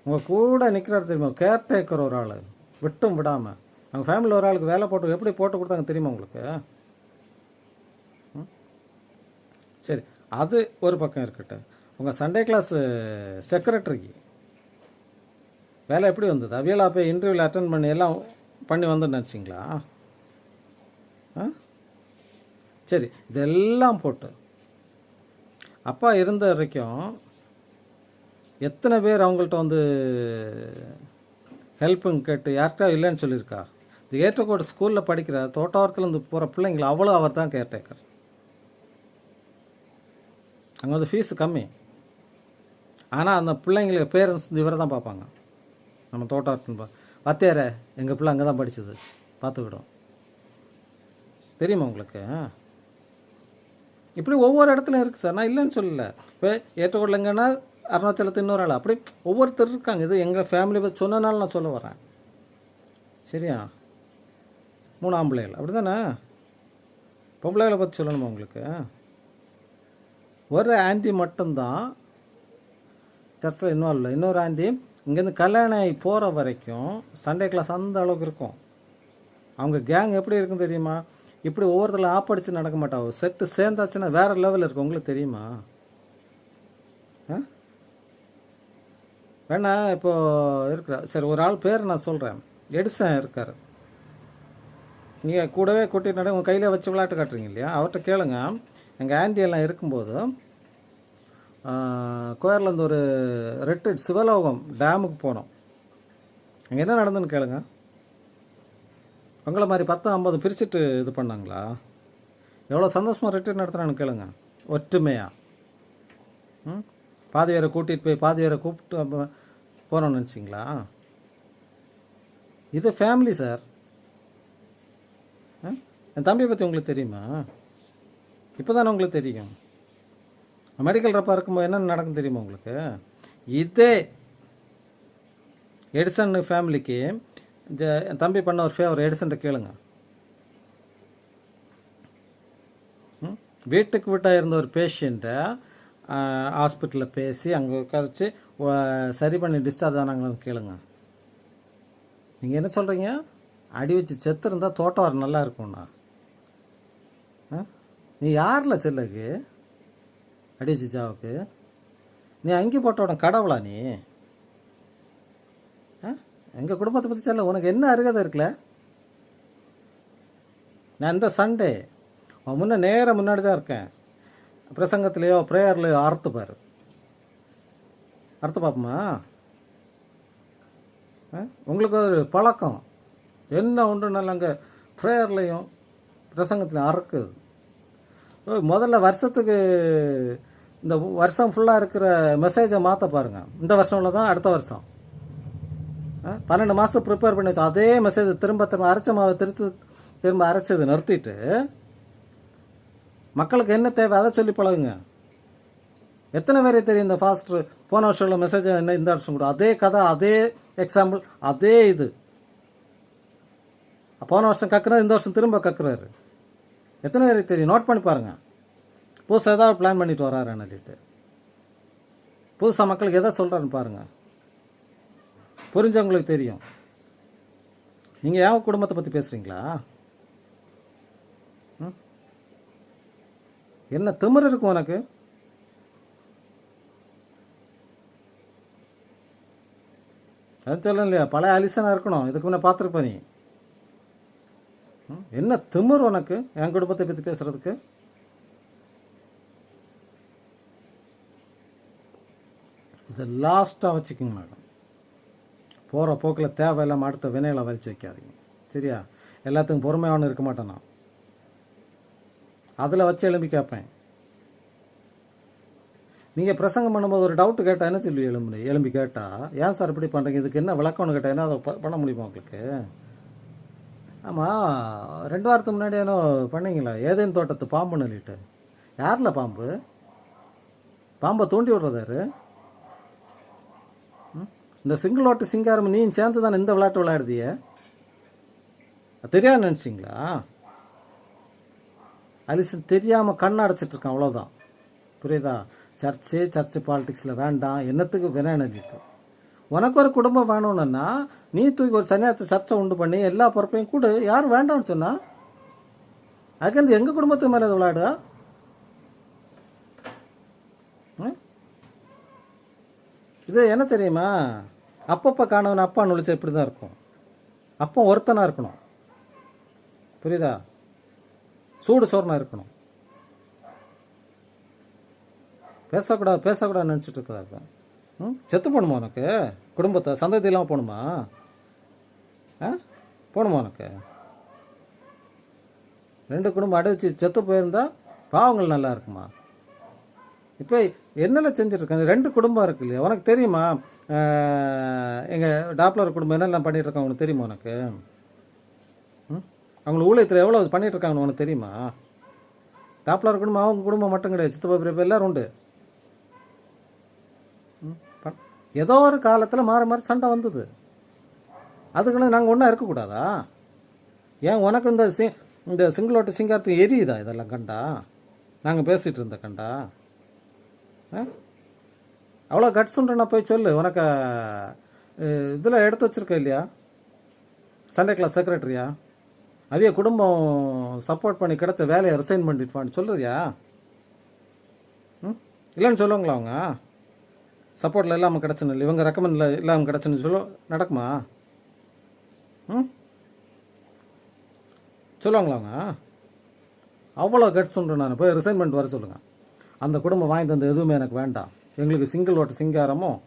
S1: உங்கள் கூட நிற்கிறாரு தெரியுமா, கேர்டேக்கர் ஒரு ஆள், விட்டும் விடாமல் அவங்க ஃபேமிலியில் ஒரு ஆளுக்கு வேலை போட்டு எப்படி போட்டு கொடுத்தாங்க தெரியுமா உங்களுக்கு? சரி, அது ஒரு பக்கம் இருக்கட்டும். உங்கள் சண்டே கிளாஸ் செக்ரட்டரிக்கு வேலை எப்படி வந்தது? அவியலா போய் இன்டர்வியூவில் அட்டன் பண்ணி எல்லாம் பண்ணி வந்துன்னு நினச்சிங்களா? சரி, இதெல்லாம் போட்டு அப்பா இருந்த வரைக்கும் எத்தனை பேர் அவங்கள்ட்ட வந்து ஹெல்ப்புன்னு கேட்டு யார்கிட்ட இல்லைன்னு சொல்லியிருக்கா? இது ஏற்றக்கோடு ஸ்கூலில் படிக்கிற தோட்டாவரத்துலேருந்து போகிற பிள்ளைங்களை அவ்வளோ அவர் தான் கேர்டேக்கர். அங்கே வந்து ஃபீஸு கம்மி, ஆனால் அந்த பிள்ளைங்களுக்கு பேரண்ட்ஸ் இவரை தான் பார்ப்பாங்க. நம்ம தோட்டாவரத்துன்னு வாத்தியார எங்கள் பிள்ளை அங்கே தான் படித்தது, பார்த்துக்கிட்டோம். தெரியுமா உங்களுக்கு? இப்படி ஒவ்வொரு இடத்துலையும் இருக்குது சார், நான் இல்லைன்னு சொல்லலை. இப்போ ஏற்றக்கோடில் எங்கன்னா அருணாச்சலத்து இன்னொரு ஆள், அப்படி ஒவ்வொருத்தர் இருக்காங்க. இது எங்கள் ஃபேமிலி பற்றி சொன்னனால நான் சொல்ல வரேன். சரியா? 3 ஆம்பளைகள், அப்படி தானே? பொம்பளைகளை பற்றி சொல்லணுமா உங்களுக்கு? ஒரு ஆண்டி மட்டும்தான் சர்ச்சில் இன்வால்வ் இல்லை. இன்னொரு ஆண்டி இங்கேருந்து கல்யாணம் ஆகி போகிற வரைக்கும் சண்டே கிளாஸ் அந்த அளவுக்கு இருக்கும். அவங்க கேங் எப்படி இருக்குன்னு தெரியுமா? இப்படி ஒவ்வொருத்தரும் ஆப்படிச்சு நடக்க மாட்டாங்க. செட்டு சேர்ந்தாச்சுன்னா வேறு லெவலில் இருக்கும். உங்களுக்கு தெரியுமா? வேணா இப்போ இருக்கிற சரி ஒரு ஆள் பேர் நான் சொல்கிறேன். எடிசன் இருக்கார். நீங்கள் கூடவே கூட்டிட்டு நட உங்கள் கையில் வச்சு விளையாட்டு காட்டுறீங்க இல்லையா? அவர்கிட்ட கேளுங்க. எங்கள் ஆண்டி எல்லாம் இருக்கும்போது கோயர்லேருந்து ஒரு ரெட்டு சிவலோகம் டேமுக்கு போனோம். அங்கே என்ன நடந்துன்னு கேளுங்க. உங்களை மாதிரி 10-50 பிரிச்சுட்டு இது பண்ணாங்களா? எவ்வளோ சந்தோஷமாக ரெட்டு நடத்துகிறான்னு கேளுங்க. ஒற்றுமையா பாதி வேரை கூட்டிகிட்டு போய் பாதி வேரை கூப்பிட்டு போனோம்னு நினச்சிங்களா? இது ஃபேமிலி சார். என் தம்பியை பற்றி உங்களுக்கு தெரியுமா? இப்போ தானே உங்களுக்கு தெரியும். மெடிக்கல் ரப்பாக இருக்கும்போது என்னென்ன நடக்கும் தெரியுமா உங்களுக்கு? இதே எடிசன் ஃபேமிலிக்கு என் தம்பி பண்ண ஒரு ஃபேவர் எடிசன்ட்ட கேளுங்க. வீட்டுக்கு வீட்டாக இருந்த ஒரு பேஷண்ட்டை ஹாஸ்பிட்டலில் பேசி அங்கே உட்காரிச்சு சரி பண்ணி டிஸ்சார்ஜ் ஆனாங்கன்னு கேளுங்க. நீங்கள் என்ன சொல்கிறீங்க? அடி வச்சு செத்து இருந்தால் தோட்டம் வர நல்லா இருக்கும்ண்ணா. நீ யாரில் செல்லுக்கு அடி வச்சு சாவுக்கு? நீ அங்கி போட்டோட கடவுளா நீ? எங்கள் குடும்பத்தை பற்றி சொல்ல உனக்கு என்ன அருகதை இருக்குல்ல? நான் இந்த சண்டே நேரம் முன்னாடி தான் இருக்கேன். பிரசங்கத்திலையோ ப்ரேயர்லையோ அறுத்து பாரு. அறுத்து பார்ப்போமா? உங்களுக்கு ஒரு பழக்கம் என்ன உண்டுனால அங்கே ப்ரேயர்லையும் பிரசங்கத்திலையும் அறுக்குது. முதல்ல வருஷத்துக்கு இந்த வருஷம் ஃபுல்லாக இருக்கிற மெசேஜை மாற்ற பாருங்கள். இந்த வருஷம்ல தான் அடுத்த வருஷம் 12 மாதம் ப்ரிப்பேர் பண்ணி வச்சோம். அதே மெசேஜ் திரும்ப அரைச்ச மாவை திரும்ப அரைச்சது நிறுத்திட்டு மக்களுக்கு என்ன தேவை அதை சொல்லி பழகுங்க. எத்தனை பேரே தெரியும் இந்த ஃபாஸ்ட் போன வருஷம் உள்ள மெசேஜ் என்ன இந்த வருஷம் கூட அதே கதை, அதே எக்ஸாம்பிள், அதே இது. போன வருஷம் கக்குறாரு, இந்த வருஷம் திரும்ப கக்குறாரு. எத்தனை பேருக்கு தெரியும்? நோட் பண்ணி பாருங்கள். புதுசாக ஏதாவது பிளான் பண்ணிட்டு வராருன்னுட்டு புதுசாக மக்களுக்கு எதை சொல்கிறாருன்னு பாருங்கள். புரிஞ்சவங்களுக்கு தெரியும். நீங்கள் ஏன் குடும்பத்தை பற்றி பேசுகிறீங்களா? என்ன திமிரு இருக்கும் உனக்கு? அது சொல்ல இல்லையா? பழைய அலிசனாக இருக்கணும். இதுக்கு முன்னே பார்த்துருப்ப நீ. என்ன திமிரு உனக்கு என் குடும்பத்தை பற்றி பேசுறதுக்கு? இது லாஸ்ட்டாக வச்சுக்கோங்க மேடம். போகிற போக்கில் தேவையில்லாமல் அடுத்த வினைகளை வலிச்சு வைக்காதீங்க. சரியா? எல்லாத்துக்கும் பொறுமையானு இருக்க மாட்டேன் நான். அதில் வச்சு எழும்பி கேட்பேன். நீங்கள் பிரசங்கம் பண்ணும்போது ஒரு டவுட்டு கேட்டால் என்ன சொல்லி எழும்பி கேட்டால், ஏன் சார் இப்படி பண்ணுறீங்க, இதுக்கு என்ன விளக்கம்னு கேட்டால் என்ன அதை பண்ண முடியுமா உங்களுக்கு? ஆமாம், 2 வாரத்துக்கு முன்னாடி ஏனோ பண்ணீங்களா ஏதேன் தோட்டத்து பாம்புன்னு சொல்லிட்டு. யாரில் பாம்பு? பாம்பை தூண்டி விடுறதாரு? இந்த சிங்கிளோட்டு சிங்காரம் நீயும் சேர்ந்து தானே இந்த விளையாட்டு விளையாடுதிய? தெரியாது நினச்சிங்களா? அலிசன் தெரியாமல் கண் அடைச்சிட்டு இருக்கான், அவ்வளோதான். புரியுதா? சர்ச்சு பாலிடிக்ஸில் வேண்டாம். என்னத்துக்கு வினைட்டு உனக்கு ஒரு குடும்பம் வேணும்னா நீ தூக்கி ஒரு சன்னியாசத்தை சர்ச்சை உண்டு பண்ணி எல்லா பொறுப்பையும் கூட யாரும் வேண்டாம்னு சொன்னா அதுக்கு எங்கள் குடும்பத்துக்கு மேலே விளையாடு. இது என்ன தெரியுமா? அப்பப்போ காணவன் அப்பா நுழிச்சா இப்படி தான் இருக்கும். அப்போ ஒருத்தனாக இருக்கணும். புரியுதா? சூடு சோறுனா இருக்கணும். பேசக்கூடாது நினச்சிட்டு இருக்கிறாரு. செத்து போகணுமா உனக்கு? குடும்பத்தை சந்ததி இல்லாமல் போகணுமா? போகணுமா உனக்கு? 2 குடும்பம் அடைச்சி செத்து போயிருந்தா பாவங்கள் நல்லா இருக்குமா? இப்போ என்னெல்லாம் செஞ்சிட்ருக்காங்க? 2 குடும்பம் இருக்கு இல்லையா? உனக்கு தெரியுமா எங்கள் டாப்லர் குடும்பம் என்னெல்லாம் பண்ணிகிட்டு இருக்காங்க உனக்கு தெரியுமா? உனக்கு அவங்களை ஊழியத்தில் எவ்வளோ பண்ணிகிட்ருக்காங்கன்னு உனக்கு தெரியுமா? டாப்லர் குடும்பம் அவங்க குடும்பம் மட்டும் கிடையாது, சித்தப்பா பெரியப்பா எல்லோரும் உண்டு. ஏதோ ஒரு காலத்தில் மாறி சண்டை வந்தது. அதுக்குன்னு நாங்கள் ஒன்றா இருக்கக்கூடாதா? ஏன் உனக்கு இந்த சிங்கிளோட்டு சிங்காரத்துக்கு எரியுதா இதெல்லாம் கண்டா? நாங்கள் பேசிகிட்டு இருந்த கண்டா? அவ்வளோ கட்ஸுன்றா போய் சொல்லு. உனக்கு இதில் எடுத்து வச்சுருக்க இல்லையா, சண்டே கிளாஸ் செக்ரட்டரியா, அவைய குடும்பம் சப்போர்ட் பண்ணி கிடச்ச வேலையை ரிசைன் பண்ணிட்டுவான்னு சொல்லுறியா? ம், இல்லைன்னு சொல்லுவாங்களா அவங்க? சப்போர்ட்டில் இல்லாமல் கிடச்சுன்னு இல்லை, இவங்க ரெக்கமெண்டில் இல்லாமல் கிடச்சுன்னு நடக்குமா? ம், சொல்லுவாங்களா அவங்க? அவ்வளோ கட்ஸுன்ற நான் போய் ரிசைன்மெண்ட் வர சொல்லுங்கள். அந்த குடும்பம் வாங்கிட்டு வந்த எதுவுமே எனக்கு வேண்டாம், எங்களுக்கு சிங்கிள் ஓட்டு சிங்காரமும்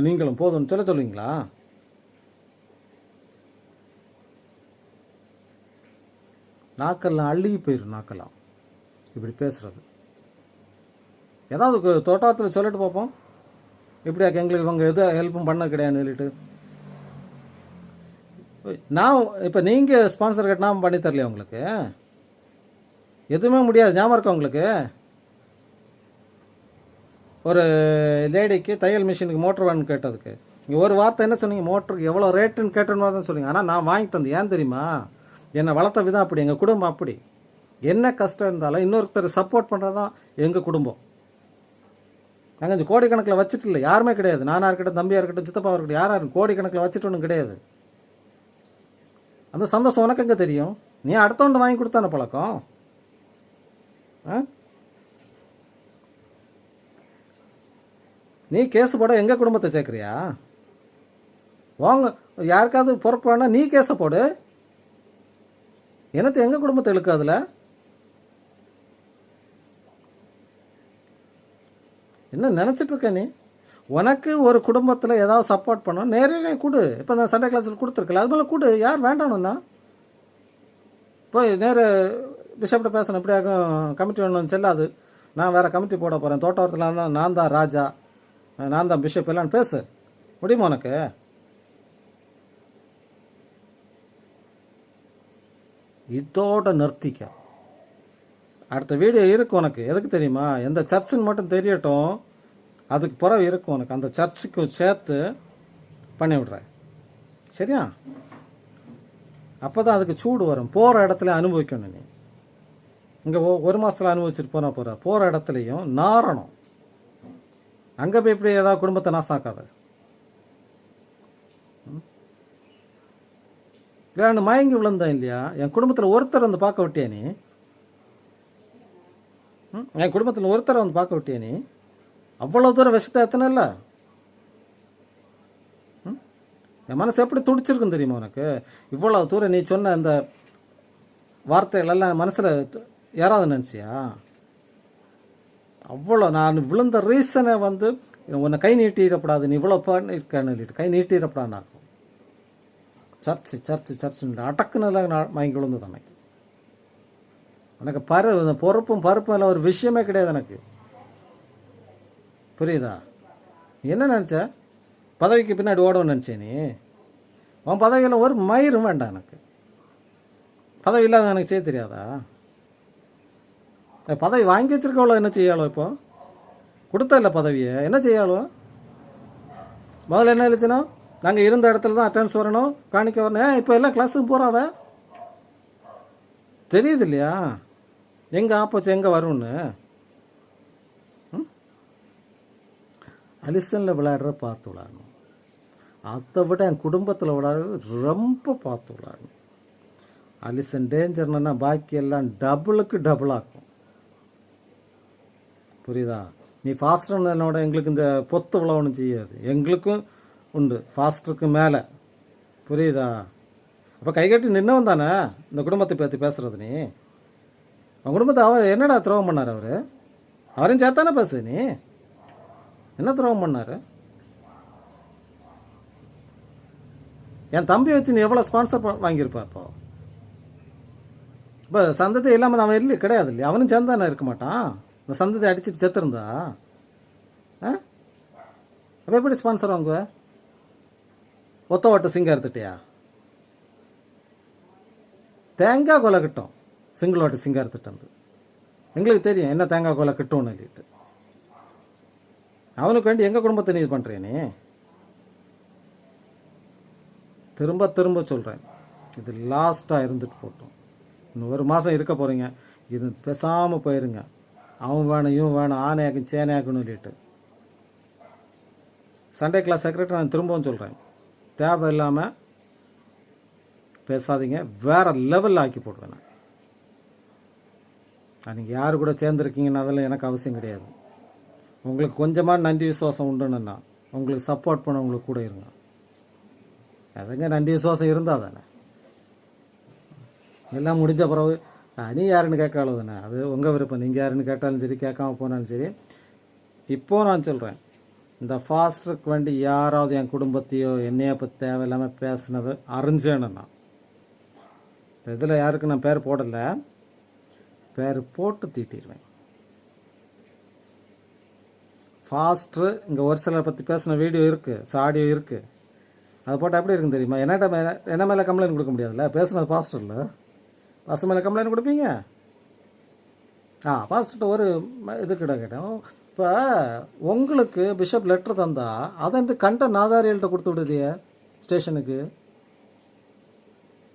S1: நீங்களும் போதும்னு சொல்லுவீங்களா? நாக்கெல்லாம் அழுகி போயிடும், நாக்கெல்லாம் இப்படி பேசுகிறது. ஏதாவது தோட்டத்தில் சொல்லிட்டு பார்ப்போம், இப்படியாக்க எங்களுக்கு இவங்க எதுவும் ஹெல்ப்பும் பண்ண கிடையாதுன்னு சொல்லிட்டு. நான் இப்போ நீங்கள் ஸ்பான்சர் கட்டினா பண்ணி தரலையா உங்களுக்கு? எதுவுமே முடியாது, ஞாபகம் இருக்கா உங்களுக்கு? ஒரு லேடிக்கு தையல் மிஷினுக்கு மோட்டர் வேணும்னு கேட்டதுக்கு நீங்கள் ஒரு வார்த்தை என்ன சொன்னீங்க? மோட்டருக்கு எவ்வளோ ரேட்டுன்னு கேட்டேன்னு தான் சொன்னீங்க. ஆனால் நான் வாங்கி தந்தேன். ஏன் தெரியுமா? என்னை வளர்த்த விதம் அப்படி, எங்கள் குடும்பம் அப்படி. என்ன கஷ்டம் இருந்தாலும் இன்னொருத்தர் சப்போர்ட் பண்ணுறது தான் எங்கள் குடும்பம். நாங்கள் கொஞ்சம் கோடிக்கணக்கில் வச்சுட்டு இல்லை, யாருமே கிடையாது. நானாக இருக்கட்டும், தம்பியாக இருக்கட்டும், சித்தப்பாவாக இருக்கட்டும், யாராக இருக்கும் கோடிக்கணக்கில் வச்சுட்டு ஒன்றும் கிடையாது. அந்த சந்தோஷம் உனக்கு எங்கே தெரியும்? நீ அடுத்தவன்ட்டு வாங்கி கொடுத்தான பழக்கம். நீ கேஸ் போட எங்கள் குடும்பத்தை சேர்க்குறியா? வாங்க, யாருக்காவது பொறுப்பு வேணா நீ கேஸை போடு. எனக்கு எங்கள் குடும்பத்தை இழுக்கு. அதில் என்ன நினச்சிட்டு இருக்க நீ? உனக்கு ஒரு குடும்பத்தில் ஏதாவது சப்போர்ட் பண்ணணும், நேரே கொடு. இப்போ நான் சண்டே கிளாஸில் கொடுத்துருக்கல, அது மேலே கொடு. யார் வேண்டானுண்ணா போய் நேரு பிஷப்கிட்ட பேசணும். எப்படியாகும் கமிட்டி வேணும்னு செல்லாது. நான் வேறு கமிட்டி போட போகிறேன், தோட்டத்தில் நான் தான் ராஜா, நான் தான் பிஷப் எல்லாம் பேசு. முடியுமா உனக்கு? இதோட நிறுத்திக்க. அடுத்த வீடியோ இருக்கு உனக்கு. எதுக்கு தெரியுமா? எந்த சர்ச்சுன்னு மட்டும் தெரியட்டும், அதுக்கு பிறகு இருக்கும் உனக்கு. அந்த சர்ச்சுக்கு சேர்த்து பண்ணி விடுறேன், சரியா? அப்போ தான் அதுக்கு சூடு வரும். போகிற இடத்துல அனுபவிக்கணும். நீ இங்கே ஒரு மாதத்தில் அனுபவிச்சுட்டு போகிற இடத்துலையும் நாரணும். அங்கே போய் இப்படி ஏதாவது குடும்பத்தை நாசாக்காத. நான் மயங்கி விழுந்தேன் இல்லையா? என் குடும்பத்தில் ஒருத்தர் வந்து பார்க்க விட்டியா நீ? என் குடும்பத்தில் ஒருத்தரை வந்து பார்க்க விட்டியா நீ? அவ்வளோ தூரம் விஷத்தை எத்தனை இல்லை? என் மனசு எப்படி துடிச்சிருக்குன்னு தெரியுமா உனக்கு? இவ்வளோ தூரம் நீ சொன்ன இந்த வார்த்தைகள் எல்லாம் மனசில் யாராவது நினச்சியா? அவ்வளோ நான் விழுந்த ரீசனை வந்து உன்னை கை நீட்டிடப்படாது, நீ இவ்வளோ பண்ணிருக்கேன்னு கை நீட்டிடப்படாது. நான் சர்ச்சு சர்ச்சு சர்ச்சுன்னு அடக்குன்னு வாங்கி விழுந்தது எனக்கு. எனக்கு பொறுப்பும் பருப்பும் எல்லாம் ஒரு விஷயமே கிடையாது எனக்கு. புரியுதா? என்ன நினச்ச? பதவிக்கு பின்னாடி ஓடணும்னு நினச்சேன் நீ? உன் பதவியில் ஒரு மயிரும் வேண்டாம் எனக்கு. பதவி இல்லாத எனக்கு செய்ய தெரியாதா? பதவி வாங்கி வச்சிருக்கவளோ என்ன செய்யாளோ? இப்போ கொடுத்த இல்லை பதவியை, என்ன செய்யாளோ? முதல்ல என்ன எழுச்சுன்னா, நாங்கள் இருந்த இடத்துல தான் அட்டெண்டன்ஸ் வரணும், காணிக்க வரணும். இப்போ எல்லாம் கிளாஸுக்கு போகிறாவ, தெரியுது இல்லையா? எங்கே ஆப்போச்சு எங்கே வரும்னு. அலிசனில் விளையாடுற பார்த்து விளையாடணும். அதை விட என் குடும்பத்தில் விளையாடுறது ரொம்ப பார்த்து விளையாடணும். அலிசன் டேஞ்சர்னா பாக்கி எல்லாம் டபுளுக்கு டபுள் ஆக்கும். புரியுதா? நீ ஃபாஸ்டர்னோட எங்களுக்கு இந்த பொத்து விழாவணும் செய்யாது, எங்களுக்கும் உண்டு ஃபாஸ்டருக்கு மேலே. புரியுதா? அப்போ கை கட்டி நின்னவன் தானே இந்த குடும்பத்தை பற்றி பேசுறது. நீ அவன் குடும்பத்தை அவர் என்னடா துரோகம் பண்ணார்? அவரையும் சேர்த்தானே பேசு. நீ என்ன துரோகம் பண்ணார்? என் தம்பி வச்சு நீ எவ்வளோ ஸ்பான்சர் வாங்கியிருப்பா? இப்போ சந்ததி இல்லாமல் அவன் இல்லை கிடையாது இல்லையா? அவனும் சேர்ந்தானே இருக்க மாட்டான். இந்த சந்ததி அடிச்சுட்டு செத்துருந்தா அப்போ எப்படி ஸ்பான்சர் வாங்குவ? ஒத்த ஓட்டு சிங்கம் எடுத்துட்டியா? தேங்காய் கொலை கிட்டும், சிங்கிள் ஓட்டு சிங்கம் எடுத்துட்டு வந்து. எங்களுக்கு தெரியும் என்ன தேங்காய் கொலை கிட்டும்னு சொல்லிட்டு. அவனுக்கு வேண்டி எங்கள் குடும்பத்தை நீ இது பண்ணுறிய? நீ திரும்ப திரும்ப சொல்கிறேன், இது லாஸ்ட்டாக இருந்துட்டு போட்டோம். இன்னும் ஒரு மாதம் இருக்க போகிறீங்க, இது பேசாமல் போயிருங்க. அவன் வேணும் இவன் வேணும் ஆனையாக்கும் சேனையாக்குன்னு சொல்லிட்டு. சண்டே கிளாஸ் செக்ரட்டரி நான் திரும்பவும் சொல்கிறேன், தேவையில்லாமல் பேசாதீங்க. வேறு லெவலில் ஆக்கி போடுவேன் நான். நீங்கள் யார் கூட சேர்ந்துருக்கீங்கன்னு அதெல்லாம் எனக்கு அவசியம் கிடையாது. உங்களுக்கு கொஞ்சமாக நன்றி விசுவாசம் உண்டுன்னா உங்களுக்கு சப்போர்ட் பண்ண உங்களுக்கு கூட இருங்க. அதுங்க நன்றி விசுவாசம் இருந்தால் தானே எல்லாம் முடிஞ்ச பிறகு நீ யாருன்னு கேட்காளோ தானே, அது உங்கள் விருப்பம். நீங்கள் யாருன்னு கேட்டாலும் சரி, கேட்காம போனாலும் சரி. இப்போது நான் சொல்கிறேன், இந்த ஃபாஸ்டருக்கு வேண்டி யாராவது என் குடும்பத்தையோ என்னைய பற்றி தேவையில்லாமல் பேசுனது அறிஞ்சேன்னா இதில் யாருக்கு நான் பேர் போடலை, பேர் போட்டு தீட்டிடுவேன். ஃபாஸ்ட்ரு இங்கே ஒரு சிலரை பற்றி பேசின வீடியோ இருக்குது, ஆடியோ இருக்குது. அது போட்டால் எப்படி இருக்குன்னு தெரியுமா? என்ன மேலே கம்ப்ளைண்ட் கொடுக்க முடியாதுல்ல, பேசுனது ஃபாஸ்டர் இல்லை. ஃபாஸ்ட் மேலே கம்ப்ளைண்ட் கொடுப்பீங்க. ஃபாஸ்ட்டு ஒரு இது கேட்டேன். இப்போ உங்களுக்கு பிஷப் லெட்டர் தந்தா அதை இந்த கண்ட நாதாரிகள்கிட்ட கொடுத்து விடுதிய ஸ்டேஷனுக்கு,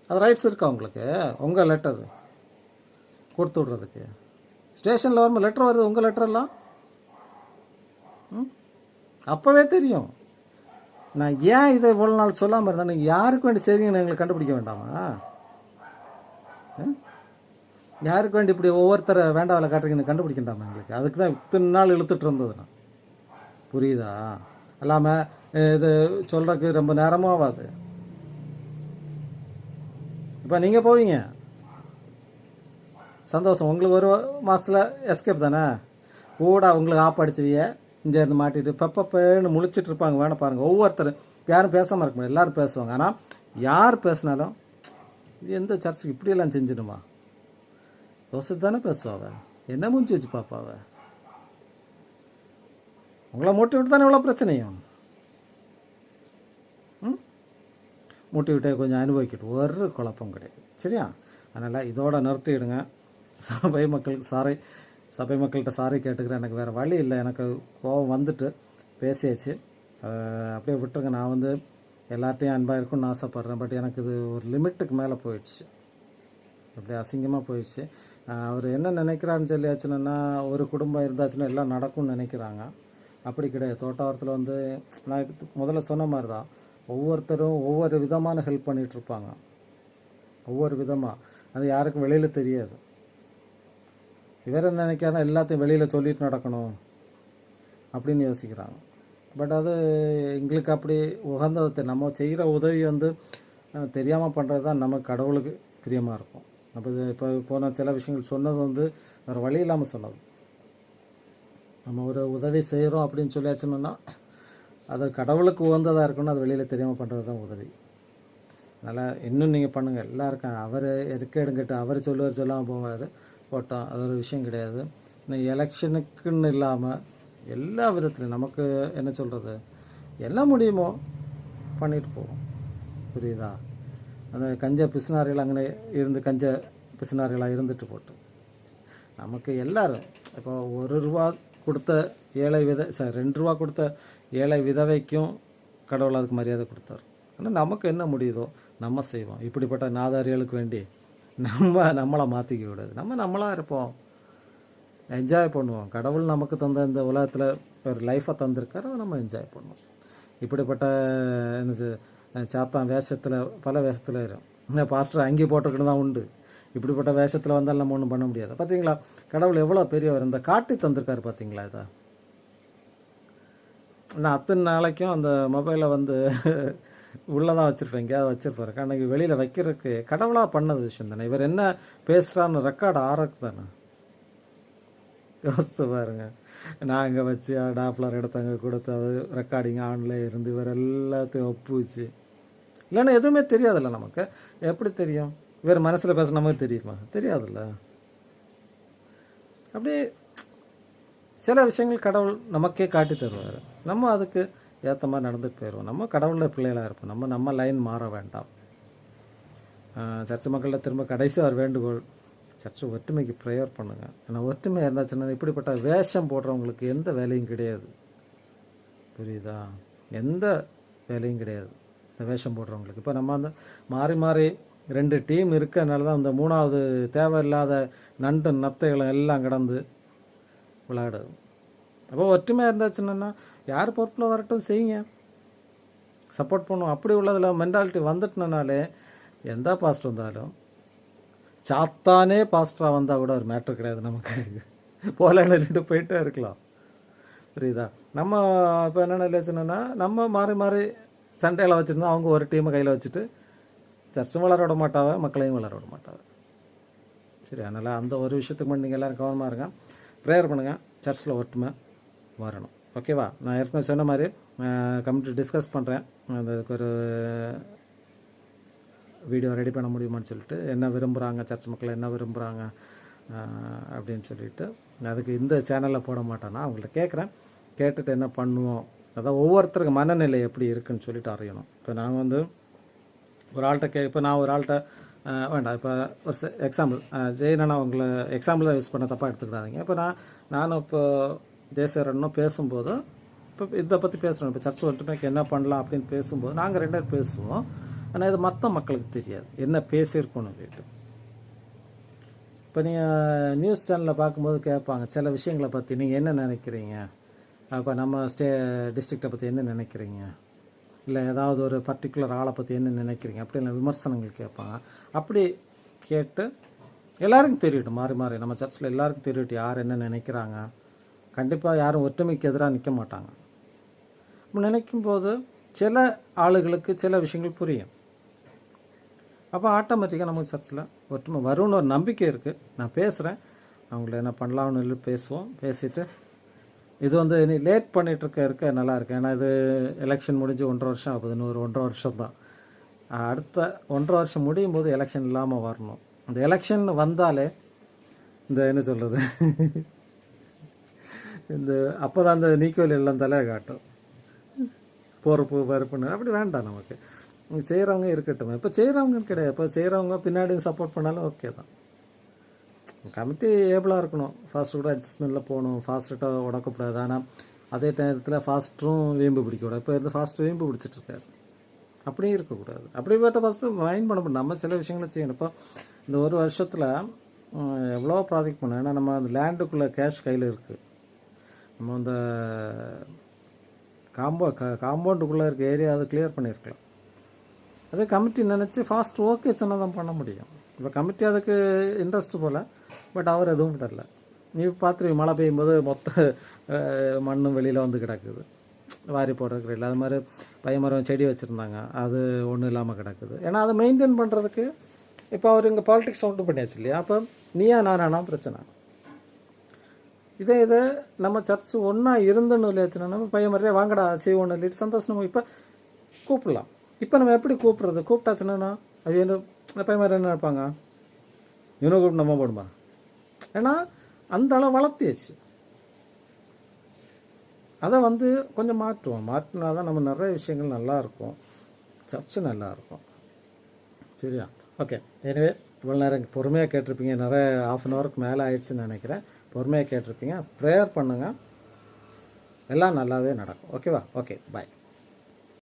S1: அது ரைட்ஸ் இருக்கா உங்களுக்கு? உங்கள் லெட்டர் கொடுத்து விட்றதுக்கு ஸ்டேஷனில் வரும்போது லெட்டர் வருது, உங்கள் லெட்டரெல்லாம் அப்போவே தெரியும். நான் ஏன் இதை இவ்வளோ நாள் சொல்லாமல் இருந்தேன், நீங்கள் யாருக்கு வேண்டி செய்வீங்கன்னு எங்களுக்கு கண்டுபிடிக்க வேண்டாமா? யாருக்கு வேண்டி இப்படி ஒவ்வொருத்தரை வேண்டாம் வேலை காட்டுறீங்கன்னு கண்டுபிடிக்கண்டாமா எங்களுக்கு? அதுக்கு தான் இத்தனை நாள் இழுத்துட்டு இருந்தது நான். புரியுதா? இல்லாமல் இது சொல்கிறதுக்கு ரொம்ப நேரமும் ஆகாது. இப்போ நீங்கள் போவீங்க, சந்தோஷம், உங்களுக்கு ஒரு மாதத்தில் எஸ்கேப் தானே. கூட உங்களுக்கு ஆப்படிச்சுவிய இங்கே இருந்து மாட்டிட்டு பெப்பன்னு முழிச்சிட்டு இருப்பாங்க. வேணா பாருங்கள், ஒவ்வொருத்தர் யாரும் பேசாமல் இருக்க முடியாது, எல்லோரும் பேசுவாங்க. ஆனால் யார் பேசினாலும் எந்த சர்ச்சுக்கு இப்படியெல்லாம் செஞ்சிடுமா தோசை தானே பேசுவாவ, என்ன மூஞ்சி வச்சு பாப்பாவ? உங்களை மூட்டி விட்டு தானே இவ்வளோ பிரச்சனையும். மூட்டி விட்டே கொஞ்சம் அனுபவிக்கிட்டு ஒரு குழப்பம் கிடையாது. சரியா? அதனால் இதோட நிறுத்திடுங்க. சபை மக்கள்கிட்ட சாரி கேட்டுக்கிறேன். எனக்கு வேறு வழி இல்லை, எனக்கு கோபம் வந்துட்டு பேசியாச்சு, அப்படியே விட்டுருங்க. நான் எல்லார்ட்டையும் அன்பாக இருக்குன்னு ஆசைப்பட்றேன். பட் எனக்கு இது ஒரு லிமிட்டுக்கு மேலே போயிடுச்சு, அப்படியே அசிங்கமாக போயிடுச்சு. அவர் என்ன நினைக்கிறான்னு சொல்லியாச்சுன்னா, ஒரு குடும்பம் இருந்தாச்சுன்னா எல்லாம் நடக்கும்னு நினைக்கிறாங்க. அப்படி கிடையாது. தோட்டாவரத்தில் நான் முதல்ல சொன்ன மாதிரி தான், ஒவ்வொருத்தரும் ஒவ்வொரு விதமான ஹெல்ப் பண்ணிகிட்ருப்பாங்க, ஒவ்வொரு விதமாக. அது யாருக்கும் வெளியில் தெரியாது. இவர் என்ன நினைக்கிறாருன்னா எல்லாத்தையும் வெளியில் சொல்லிட்டு நடக்கணும் அப்படின்னு யோசிக்கிறாங்க. பட் அது எங்களுக்கு அப்படி உகந்ததை நம்ம செய்கிற உதவி தெரியாமல் பண்ணுறது தான் நமக்கு கடவுளுக்கு பிரியமாக இருக்கும். அப்போ இப்போ போன சில விஷயங்கள் சொன்னது வேறு வழி இல்லாமல் சொன்னது. நம்ம ஒரு உதவி செய்கிறோம் அப்படின்னு சொல்லியாச்சுன்னா அது கடவுளுக்கு உகந்ததாக இருக்கணும், அது வெளியில் தெரியாமல் பண்ணுறது தான் உதவி. அதனால் இன்னும் நீங்கள் பண்ணுங்கள். எல்லாருக்கும் அவர் எடுக்கட்டு அவர் சொல்லுவார், சொல்லாமல் போவார், போட்டோம், அது ஒரு விஷயம் கிடையாது. இன்னும் எலெக்ஷனுக்குன்னு இல்லாமல் எல்லா விதத்துலையும் நமக்கு என்ன சொல்கிறது, எல்லாம் முடியுமோ பண்ணிட்டு போவோம். புரியுதா? அந்த கஞ்ச பிசுனாரிகள் அங்கே இருந்து கஞ்ச பிசுனாரிகளாக இருந்துட்டு போட்டு நமக்கு எல்லோரும் இப்போ 1 ரூபா கொடுத்த ஏழை 2 ரூபா கொடுத்த ஏழை விதவைக்கும் கடவுள் அதுக்கு மரியாதை கொடுத்தார். ஆனால் நமக்கு என்ன முடியுதோ நம்ம செய்வோம். இப்படிப்பட்ட நாதாரிகளுக்கு வேண்டி நம்மளை மாற்றிக்க விடாது. நம்மளாக இருப்போம், என்ஜாய் பண்ணுவோம். கடவுள் நமக்கு தந்த இந்த உலகத்தில் ஒரு லைஃப்பை தந்திருக்காரு, அதை நம்ம என்ஜாய் பண்ணுவோம். இப்படிப்பட்ட என்னது சாத்தான் வேஷத்தில் பல வேஷத்தில் இருக்கும். இந்த பாஸ்டர் அங்கி போட்டுக்கிட்டு தான் உண்டு. இப்படிப்பட்ட வேஷத்தில் வந்தால் நம்ம ஒன்றும் பண்ண முடியாது. பார்த்தீங்களா, கடவுள் எவ்வளோ பெரியவர், இந்த காட்டி தந்திருக்காரு பார்த்தீங்களா? இதை நான் அத்தனை நாளைக்கும் அந்த மொபைலை உள்ளே தான் வச்சுருப்பேன், எங்கேயாவது வச்சுருப்பாரு. அன்றைக்கி வெளியில் வைக்கிறதுக்கு கடவுளாக பண்ணது விஷயம் தானே. இவர் என்ன பேசுகிறான்னு ரெக்கார்டு ஆறக்கு தானே. யோசித்து பாருங்க. நான் இங்கே வச்சு டாப்லர் எடுத்தாங்க கொடுத்து அது ரெக்கார்டிங் ஆன்லேயே இருந்து இவர் எல்லாத்தையும் ஒப்புச்சு. இல்லைன்னா எதுவுமே தெரியாதுல்ல நமக்கு. எப்படி தெரியும்? இவர் மனசில் பேச நமக்கு தெரியுமா? தெரியாதுல்ல. அப்படியே சில விஷயங்கள் கடவுள் நமக்கே காட்டி தருவார். நம்ம அதுக்கு ஏற்ற மாதிரி நடந்துட்டு போயிடுவோம். நம்ம கடவுளோட பிள்ளைகளாக இருப்போம். நம்ம லைன் மாற வேண்டாம். சர்ச்சை மக்கள்கிட்ட திரும்ப கடைசி ஒரு வேண்டுகோள், சர்ச்சை ஒற்றுமைக்கு ப்ரேயர் பண்ணுங்கள். ஏன்னா ஒற்றுமை இருந்தாச்சுன்னா இப்படிப்பட்ட வேஷம் போடுறவங்களுக்கு எந்த வேலையும் கிடையாது. புரியுதா? எந்த வேலையும் கிடையாது இந்த வேஷம் போடுறவங்களுக்கு. இப்போ நம்ம மாறி மாறி 2 டீம் இருக்கிறதுனால தான் இந்த 3வது தேவையில்லாத நண்டு நத்தைகளும் எல்லாம் கடந்து விளையாடுது. அப்போ ஒற்றுமையாக இருந்தாச்சுன்னா யார் பொறுப்பில் வரட்டும் செய்யுங்க, சப்போர்ட் பண்ணுவோம். அப்படி உள்ளதில் மென்டாலிட்டி வந்துட்டுனாலே எந்த பாஸ்ட் வந்தாலும் சாத்தானே பாஸ்டராக வந்தால் கூட ஒரு மேட்ரு கிடையாது நமக்கு. போலன்னு போயிட்டே இருக்கலாம். புரியுதா? நம்ம இப்போ என்னென்ன ரிலேஷன்னா, நம்ம மாறி மாறி சண்டையில் வச்சுருந்தா அவங்க ஒரு டீமை கையில் வச்சுட்டு சர்ச்சும் வளர விட மாட்டாவ, மக்களையும் வளர விட மாட்டாவ. சரி, அதனால் அந்த ஒரு விஷயத்துக்கு மட்டும் நீங்கள் எல்லோரும் கவனமாக இருங்க, ப்ரேயர் பண்ணுங்கள், சர்ச்சில் ஒட்டுமை வரணும். ஓகேவா? நான் ஏற்கனவே சொன்ன மாதிரி கமிட்டி டிஸ்கஸ் பண்ணுறேன். அதுக்கு ஒரு வீடியோ ரெடி பண்ண முடியுமான்னு சொல்லிட்டு, என்ன விரும்புகிறாங்க, சர்ச் மக்கள் என்ன விரும்புகிறாங்க அப்படின்னு சொல்லிட்டு, அதுக்கு இந்த சேனலில் போட மாட்டேன்னா அவங்கள்ட்ட கேட்குறேன். கேட்டுட்டு என்ன பண்ணுவோம், அதான் ஒவ்வொருத்தருக்கு மனநிலை எப்படி இருக்குன்னு சொல்லிட்டு அறியணும். இப்போ நான் வந்து ஒரு ஆள்கிட்ட இப்போ நான் ஒரு ஆள்கிட்ட வேண்டாம், இப்போ ஒரு எக்ஸாம்பிள் ஜெயனா அவங்கள எக்ஸாம்பிள் தான் யூஸ் பண்ண, தப்பாக எடுத்துக்கிட்டாதீங்க. இப்போ நானும் இப்போ ஜெயசேரனும் பேசும்போது இப்போ இதை பற்றி பேசுகிறோம். இப்போ சர்ச் ஒட்டுமைக்கு என்ன பண்ணலாம் அப்படின்னு பேசும்போது நாங்கள் 2 பேர் பேசுவோம். ஆனால் இது மற்ற மக்களுக்கு தெரியாது என்ன பேசியிருக்கோன்னு சொல்லிட்டு. இப்போ நீங்கள் நியூஸ் சேனலில் பார்க்கும்போது கேட்பாங்க சில விஷயங்களை பற்றி நீங்கள் என்ன நினைக்கிறீங்க, அப்போ நம்ம டிஸ்ட்ரிக்டை பற்றி என்ன நினைக்கிறீங்க, இல்லை ஏதாவது ஒரு பர்டிகுலர் ஆளை பற்றி என்ன நினைக்கிறீங்க அப்படின்னு விமர்சனங்கள் கேட்பாங்க. அப்படி கேட்டு எல்லாருக்கும் தெரியட்டும், மாறி மாறி நம்ம சர்ச்சில் எல்லாருக்கும் தெரியட்டும் யார் என்ன நினைக்கிறாங்க. கண்டிப்பாக யாரும் ஒற்றுமைக்கு எதிராக நிற்க மாட்டாங்க. அப்படி நினைக்கும்போது சில ஆளுகளுக்கு சில விஷயங்கள் புரியும். அப்போ ஆட்டோமேட்டிக்காக நமக்கு சர்ச்சில் ஒற்றுமை வரும்னு ஒரு நம்பிக்கை இருக்குது. நான் பேசுகிறேன், அவங்கள என்ன பண்ணலாம்னு பேசுவோம். பேசிவிட்டு இது வந்து நீ லேட் பண்ணிகிட்டு இருக்க நல்லா இருக்கு. ஏன்னா இது எலெக்ஷன் முடிஞ்சு 1.5 வருஷம் ஆகுது, இன்னொரு 1.5 வருஷம் தான். அடுத்த 1.5 வருஷம் முடியும் போது எலெக்ஷன் இல்லாமல் வரணும். அந்த எலெக்ஷன் வந்தாலே இந்த என்ன சொல்கிறது இந்த அப்போ தான் அந்த நீக்கோல் எல்லாம் தலையை காட்டும், பொறுப்பு பருப்புன்னு. அப்படி வேண்டாம் நமக்கு. செய்கிறவங்க இருக்கட்டும். இப்போ செய்கிறவங்க கிடையாது, இப்போ செய்கிறவங்க பின்னாடி சப்போர்ட் பண்ணாலும் ஓகே தான். கமிட்டி ஏபிளாக இருக்கணும். ஃபாஸ்ட்டு கூட அட்ஜஸ்ட்மெண்ட்டில் போகணும், ஃபாஸ்ட்டாக உடக்கக்கூடாது. ஆனால் அதே நேரத்தில் ஃபாஸ்ட்டும் வீம்பு பிடிக்கக்கூடாது. இப்போ இந்த ஃபாஸ்ட்டு வீம்பு பிடிச்சிட்ருக்காரு, அப்படியும் இருக்கக்கூடாது. அப்படி பார்த்தா ஃபஸ்ட்டு மைண்ட் பண்ண முடியும். நம்ம சில விஷயங்களை செய்யணும். இப்போ இந்த 1 வருஷத்தில் எவ்வளோ ப்ராஜெக்ட் பண்ணோம். ஏன்னா நம்ம அந்த லேண்டுக்குள்ளே கேஷ் கையில் இருக்குது. நம்ம அந்த காம்பவுண்டுக்குள்ளே இருக்க ஏரியா அதை கிளியர் பண்ணியிருக்கலாம். அதே கமிட்டி நினச்சி ஃபாஸ்ட் ஓகே சொன்னால் தான் பண்ண முடியும். இப்போ கமிட்டி அதுக்கு இன்ட்ரெஸ்ட் போல், பட் அவர் எதுவும் விடல. நீ பார்த்துருவீங்க, மழை பெய்யும்போது மொத்த மண்ணும் வெளியில் வந்து கிடக்குது, வாரி போடுறதுக்கு இல்லை. அது மாதிரி பையமரம் செடி வச்சுருந்தாங்க, அது ஒன்றும் இல்லாமல் கிடக்குது. ஏன்னா அதை மெயின்டைன் பண்ணுறதுக்கு இப்போ அவர் இங்கே பாலிடிக்ஸ் ஒன்று பண்ணியாச்சு இல்லையா. அப்போ நீயா நானா பிரச்சனை. இதை நம்ம சர்ச்சு ஒன்றா இருந்துன்னு இல்லையாச்சுன்னா நம்ம பையன் மாதிரியே வாங்கடா செய்வோன்னு இல்லைட்டு சந்தோஷம். நம்ம இப்போ கூப்பிடலாம். இப்போ நம்ம எப்படி கூப்பிட்றது, கூப்பிட்டாச்சுன்னா அது என்ன இந்த பையன் மாதிரி என்ன நினைப்பாங்க, இவனை கூப்பிட்டு நம்ம போடுமா. ஏன்னா அந்த அளவு வளர்த்தியாச்சு. அதை வந்து கொஞ்சம் மாற்றுவோம். மாற்றினா தான் நம்ம நிறைய விஷயங்கள் நல்லாயிருக்கும், சர்ச்சு நல்லாயிருக்கும். சரியா? ஓகே. எனவே இவ்வளோ நேரம் பொறுமையாக கேட்டிருப்பீங்க. நிறைய 1/2 அன் ஹவருக்கு மேலே ஆயிடுச்சுன்னு நினைக்கிறேன். பொறுமையாக கேட்டிருப்பீங்க. ப்ரேயர் பண்ணுங்கள், எல்லாம் நல்லாவே நடக்கும். ஓகேவா? ஓகே, பாய்.